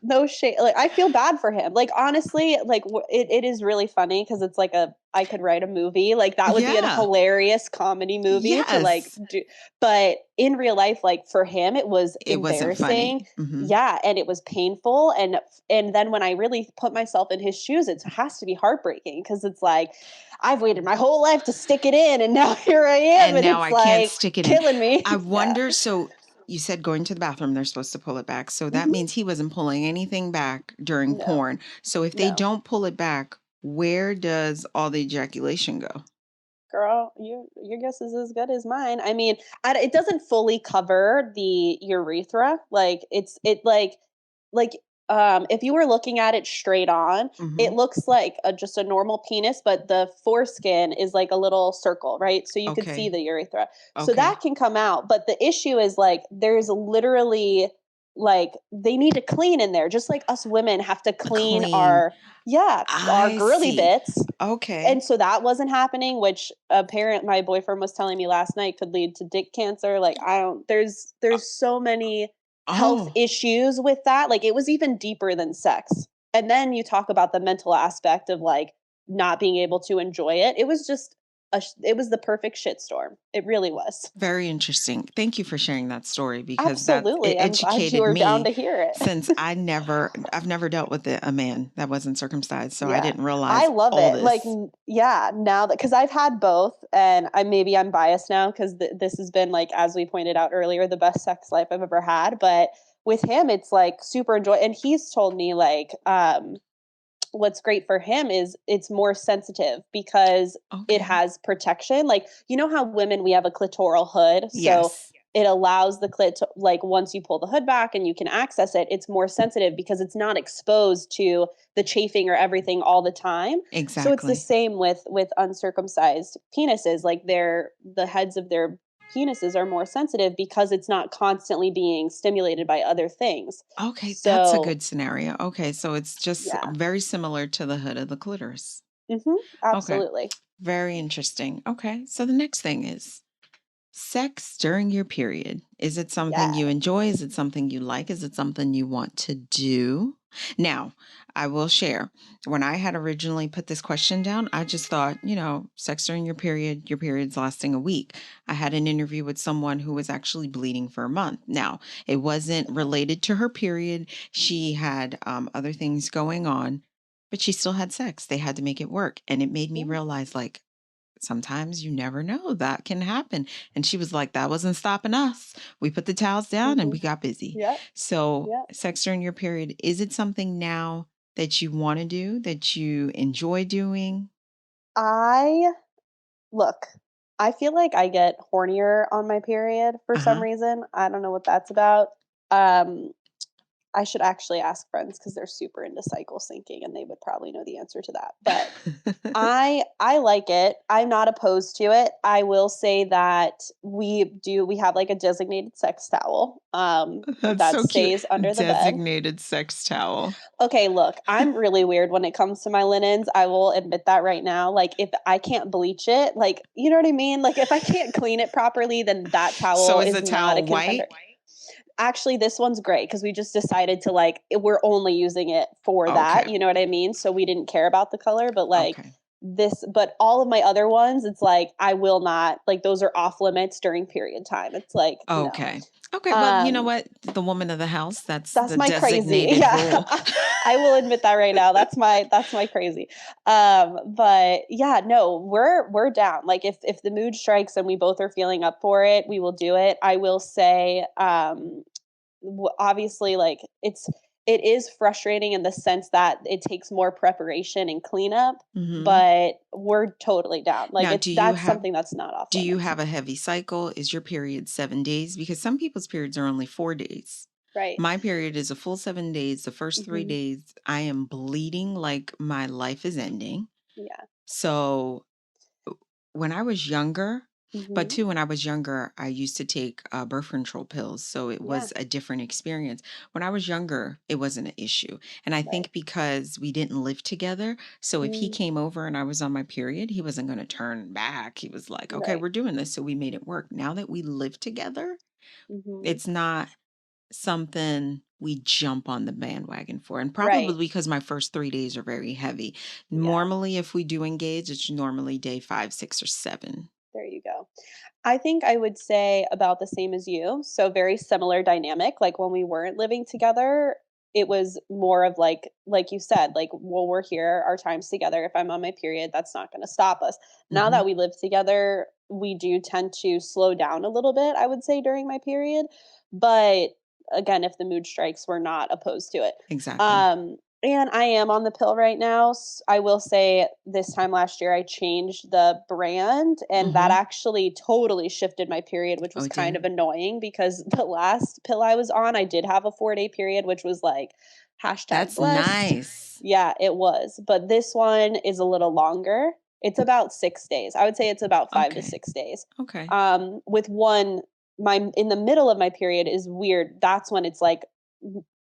Like, I feel bad for him. Like, honestly, like it is really funny, because it's like I could write a movie. Like, that would be a hilarious comedy movie to like do. But in real life, like for him, it was embarrassing. Yeah. And it was painful. And then when I really put myself in his shoes, it has to be heartbreaking, because it's like, I've waited my whole life to stick it in, and now here I am. And now I can't stick it in. Killing me. I wonder, so you said going to the bathroom, they're supposed to pull it back. So that means he wasn't pulling anything back during porn. So if they don't pull it back, where does all the ejaculation go? Girl, your guess is as good as mine. I mean, it doesn't fully cover the urethra. Like if you were looking at it straight on, it looks like just a normal penis, but the foreskin is like a little circle, right? So you could see the urethra. So that can come out. But the issue is, like, there's literally, like, they need to clean in there, just like us women have to clean our girly bits. Okay. And so that wasn't happening, which my boyfriend was telling me last night could lead to dick cancer. Like, there's so many health issues with that. Like, it was even deeper than sex. And then you talk about the mental aspect of, like, not being able to enjoy it. It was just it was the perfect shitstorm. It really was. Very interesting. Thank you for sharing that story, because absolutely, it educated you were me down to hear it. Since I've never dealt with a man that wasn't circumcised, so I didn't realize. I love all it. This. Like, now that, because I've had both, and I'm biased now, because this has been, like, as we pointed out earlier, the best sex life I've ever had. But with him, it's like super enjoy. And he's told me, like, what's great for him is it's more sensitive because it Okay. has protection. Like, you know how women, we have a clitoral hood. So Yes, it allows the clit to, like, once you pull the hood back and you can access it, it's more sensitive because it's not exposed to the chafing or everything all the time. So it's the exactly. same with uncircumcised penises. Like, the heads of their penises are more sensitive because it's not constantly being stimulated by other things. Okay, that's a So good scenario. Okay, so it's just yeah. very similar to the hood of the clitoris. Okay, Absolutely. very interesting. Okay, so the next thing is sex during your period. Is it something Yeah. you enjoy? Is it something you like? Is it something you want to do? Now, I will share. When I had originally put this question down, I just thought, sex during your period's lasting a week. I had an interview with someone who was actually bleeding for a month. Now, it wasn't related to her period. She had other things going on, but she still had sex. They had to make it work. And it made me Yeah. realize, like, sometimes you never know that can happen. And she was like, that wasn't stopping us. We put the towels down and Mhm. we got busy. Yep. So, Yep. sex during your period, is it something now that you want to do, that you enjoy doing? I look, I feel like I get hornier on my period for Uh some huh. reason. I don't know what that's about. Um, I should actually ask friends because they're super into cycle syncing and they would probably know the answer to that. But I like it. I'm not opposed to it. I will say that we have, like, a designated sex towel, That's that so cute. stays under the bed. Designated sex towel. Okay, look, I'm really weird when it comes to my linens. I will admit that right now. Like, if I can't bleach it, like, you know what I mean? Like, if I can't clean it properly, then that So, towel is is the not a towel contender. white? Actually, this one's great because we just decided to, like, we're only using it for that, Okay. you know what I mean? So we didn't care about the color, but, like, Okay. but all of my other ones, it's like, I will not, like, those are off limits during period time. It's like, no. Okay. Okay. Well, you know Um, what? The woman of the house, that's that's the my crazy. designated Yeah. rule. I will admit that right now. That's my crazy. But yeah, no, we're down. Like, if the mood strikes and we both are feeling up for it, we will do it. I will say, obviously, like, it is frustrating in the sense that it takes more preparation and cleanup, Hmm. but we're totally down. Like, Now, that's something that's not off do you limits. have a heavy cycle? Is your period 7 days? Because some people's periods are only 4 days. Right. My period is a full 7 days. The first three Hmm. days, I am bleeding like my life is ending. Yeah. So when I was younger, but Hmm. too, when I was younger, I used to take birth control pills. So it Yeah. was a different experience. When I was younger, it wasn't an issue. And I Right. think because we didn't live together, so if he Mm, came over and I was on my period, he wasn't going to turn back. He was like, okay, right. we're doing this. So we made it work. Now that we live together, Hmm. it's not something we jump on the bandwagon for. And Right. probably because my first 3 days are very heavy. Yeah. Normally, if we do engage, it's normally day 5, 6, or 7. There you go. I think I would say about the same as you. So very similar dynamic. Like, when we weren't living together, it was more of, like you said, like, well, we're here, our times together. If I'm on my period, that's not going to stop us. Now Hmm. that we live together, we do tend to slow down a little bit, I would say, during my period. But again, if the mood strikes, we're not opposed to it. Exactly. And I am on the pill right now. I will say this time last year, I changed the brand, and that Hmm. actually totally shifted my period, which Oh, was it kind did? of annoying because the last pill I was on, I did have a 4-day period, which was like hashtag That's blessed. nice. Yeah, it was. But this one is a little longer. It's about 6 days. I would say it's about five to Okay. 6 days. Okay. With one, my in the middle of my period is weird. That's when it's like,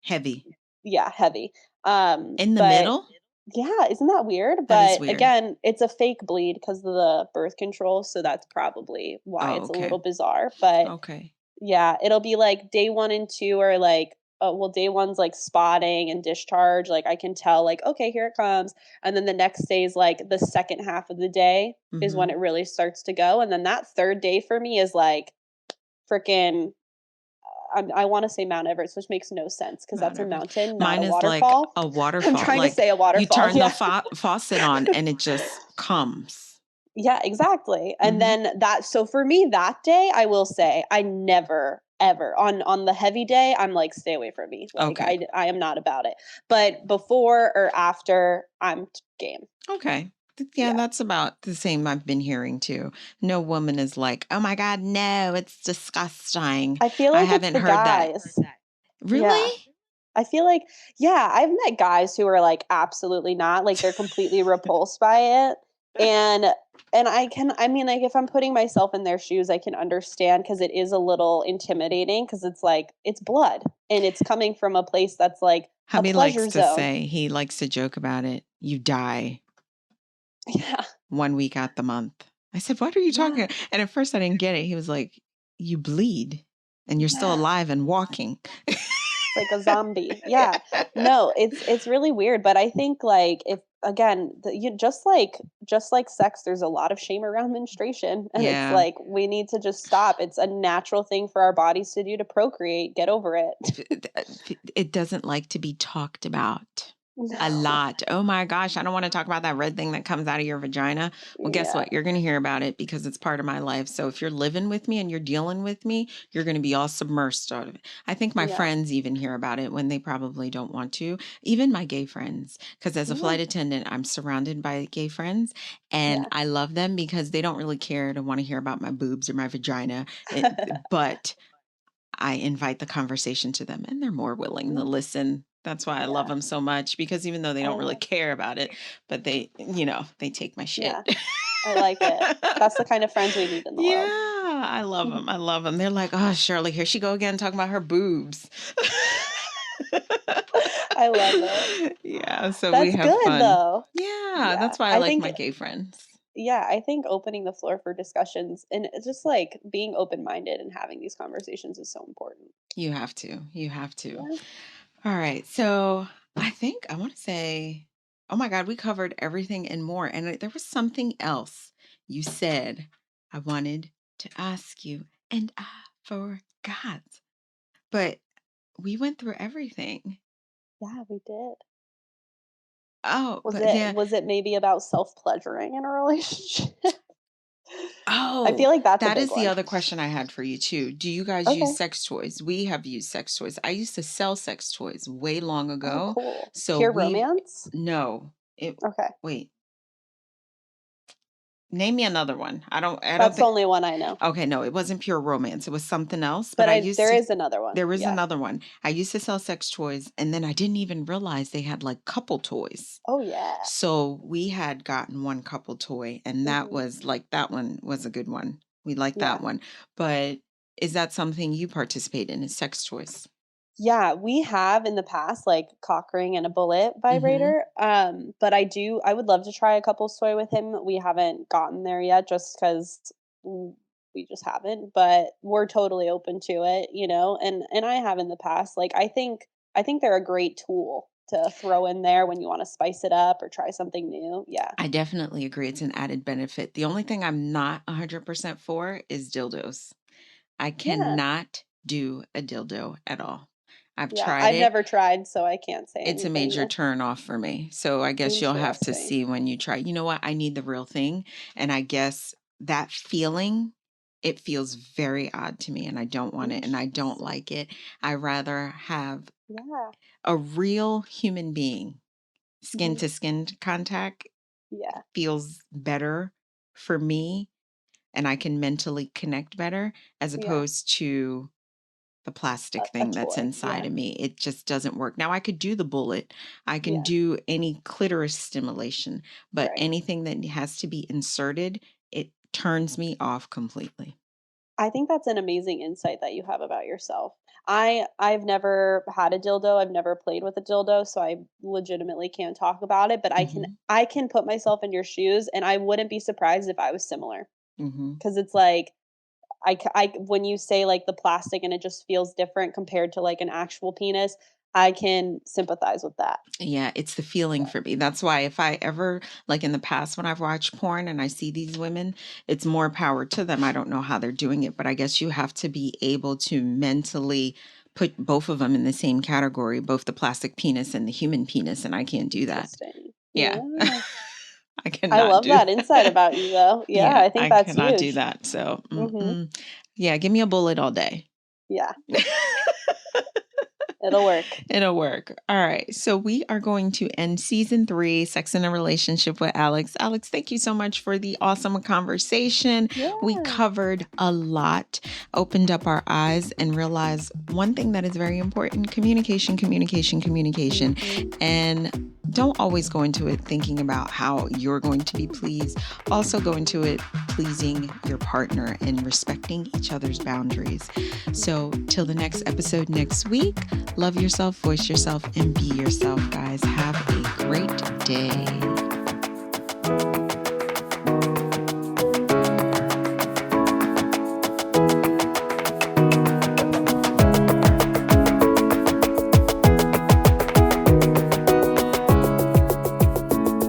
Heavy. yeah, heavy. In the But middle? yeah, isn't that weird? That is But weird. again, it's a fake bleed because of the birth control, so that's probably why Oh, it's a okay. little bizarre. But Okay. yeah, it'll be like day 1 and 2 are like, well, day 1's like spotting and discharge. Like, I can tell, like, okay, here it comes. And then the next day is like the second half of the day is when Hmm. it really starts to go. And then that third day for me is like freaking, I want to say Mount Everest, which makes no sense because Mount that's a Everest. mountain, not a Mine is like waterfall. a I'm waterfall. trying to Like say a you waterfall. turn the Yeah. faucet on and it just comes. Yeah, exactly. And Hmm. then so for me that day, I will say I never ever. On the heavy day, I'm like, stay away from me. Like Okay. I am not about it. But before or after, I'm game. Okay. Yeah, Yeah. that's about the same I've been hearing too. No woman is like, oh my God, no, it's disgusting. I feel I like it's haven't the heard that. guys. Really? Yeah. I feel like, yeah, I've met guys who are like, absolutely not. Like they're completely repulsed by it. And I mean, like if I'm putting myself in their shoes, I can understand because it is a little intimidating because it's like it's blood and it's coming from a place that's like a Hubby likes pleasure to zone. say, he likes to joke about it. You die Yeah. 1 week out the month. I said, what are you talking Yeah. about? And at first I didn't get it. He was like, you bleed and you're still Yeah. alive and walking. Like a zombie. Yeah. No, it's really weird, but I think like if again, you just like sex, there's a lot of shame around menstruation, and it's Yeah. like we need to just stop. It's a natural thing for our bodies to do to procreate. Get over it. It doesn't like to be talked about. A No. lot. Oh my gosh, I don't want to talk about that red thing that comes out of your vagina. Well, guess Yeah. what? You're going to hear about it because it's part of my life. So if you're living with me and you're dealing with me, you're going to be all submersed out of it. I think my Yeah. friends even hear about it when they probably don't want to, even my gay friends. Because as a Yeah. flight attendant, I'm surrounded by gay friends and Yeah. I love them because they don't really care to want to hear about my boobs or my vagina. But I invite the conversation to them and they're more willing to Yeah. listen. That's why I love Yeah. them so much because even though they don't really I care about it, but they take my shit. yeah. I like it. That's the kind of friends we need in the Yeah, world. I love them. I love them. They're like, oh, Shirley, here she go again talking about her boobs. I love it. Yeah, so we That's have good fun. though. Yeah, Yeah. that's why I I like think my gay friends. yeah, I think opening the floor for discussions and it's just like being open-minded and having these conversations is so important. You have to. You have to. Yeah. All right. So I think I want to say, oh my God, we covered everything and more. And there was something else you said I wanted to ask you, and I forgot. But we went through everything. Yeah, we did. Oh, Was but it yeah. was it maybe about self-pleasuring in a relationship? I Oh, feel like that's a that big is the one. other question I had for you too. Do you guys use Okay. sex toys? We have used sex toys. I used to sell sex toys way long Oh, ago. cool. So Pure we, romance? no, Okay. wait, name me another one. I don't That's the think. only one I know. Okay, no, it wasn't pure romance. It was something else. But But I used there to, is another one. there is Yeah. another one. I used to sell sex toys, and then I didn't even realize they had like couple toys. Oh yeah. So we had gotten one couple toy, and that Mhm. was like, that one was a good one. We liked Yeah. that one. But is that something you participate in, is sex toys? Yeah, we have in the past, like, cock ring and a bullet Mm-hmm. vibrator, but I would love to try a couple's toy with him. We haven't gotten there yet just 'cause we just haven't, but we're totally open to it, and I have in the past. Like, I think they're a great tool to throw in there when you wanna spice it up or try something new. Yeah. I definitely agree. It's an added benefit. The only thing I'm not 100% for is dildos. I Yeah. cannot do a dildo at all. I've Yeah, tried I've it. never tried, so I can't say It's a anything. major turn off for me. So I guess you'll have to Interesting. see when you try. You know what? I need the real thing. And I guess that feeling, it feels very odd to me and I don't want it and I don't Interesting. like it. I rather have Yeah. a real human being, skin Mhm. to skin contact Yeah. feels better for me and I can mentally connect better as Yeah. opposed to the plastic A thing that's toy. inside Yeah. of me. It just doesn't work. Now I could do the bullet. I can Yeah. do any clitoris stimulation, but Right. anything that has to be inserted, it turns me off completely. I think that's an amazing insight that you have about yourself. I've never had a dildo. I've never played with a dildo, so I legitimately can't talk about it, but I can Mhm. I can put myself in your shoes and I wouldn't be surprised if I was similar. Mhm. Cuz it's like when you say like the plastic and it just feels different compared to like an actual penis, I can sympathize with that. Yeah, it's the feeling Yeah. for me. That's why if I ever, like in the past when I've watched porn and I see these women, it's more power to them. I don't know how they're doing it, but I guess you have to be able to mentally put both of them in the same category, both the plastic penis and the human penis, and I can't do that. Interesting. Yeah. Yeah. I I cannot love do that insight that. about you though. Yeah, Yeah, I think I that's cannot do huge. that. So, Mhm. yeah, give me a bullet all day. Yeah. It'll work. It'll work. All right. So we are going to end season 3, Sex in a Relationship with Alex. Alex, thank you so much for the awesome conversation. Yeah. We covered a lot, opened up our eyes, and realized one thing that is very important: communication. And don't always go into it thinking about how you're going to be pleased. Also go into it pleasing your partner and respecting each other's boundaries. So till the next episode next week, love yourself, voice yourself, and be yourself, guys. Have a great day.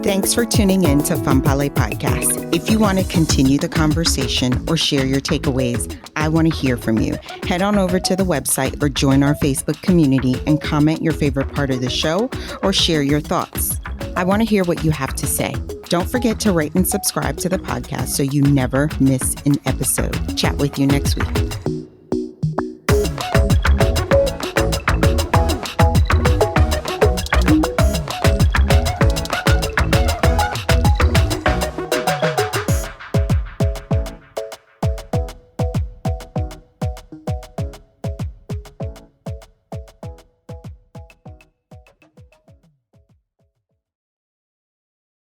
Thanks for tuning in to Fanpale Podcast. If you want to continue the conversation or share your takeaways, I want to hear from you. Head on over to the website or join our Facebook community and comment your favorite part of the show or share your thoughts. I want to hear what you have to say. Don't forget to rate and subscribe to the podcast so you never miss an episode. Chat with you next week.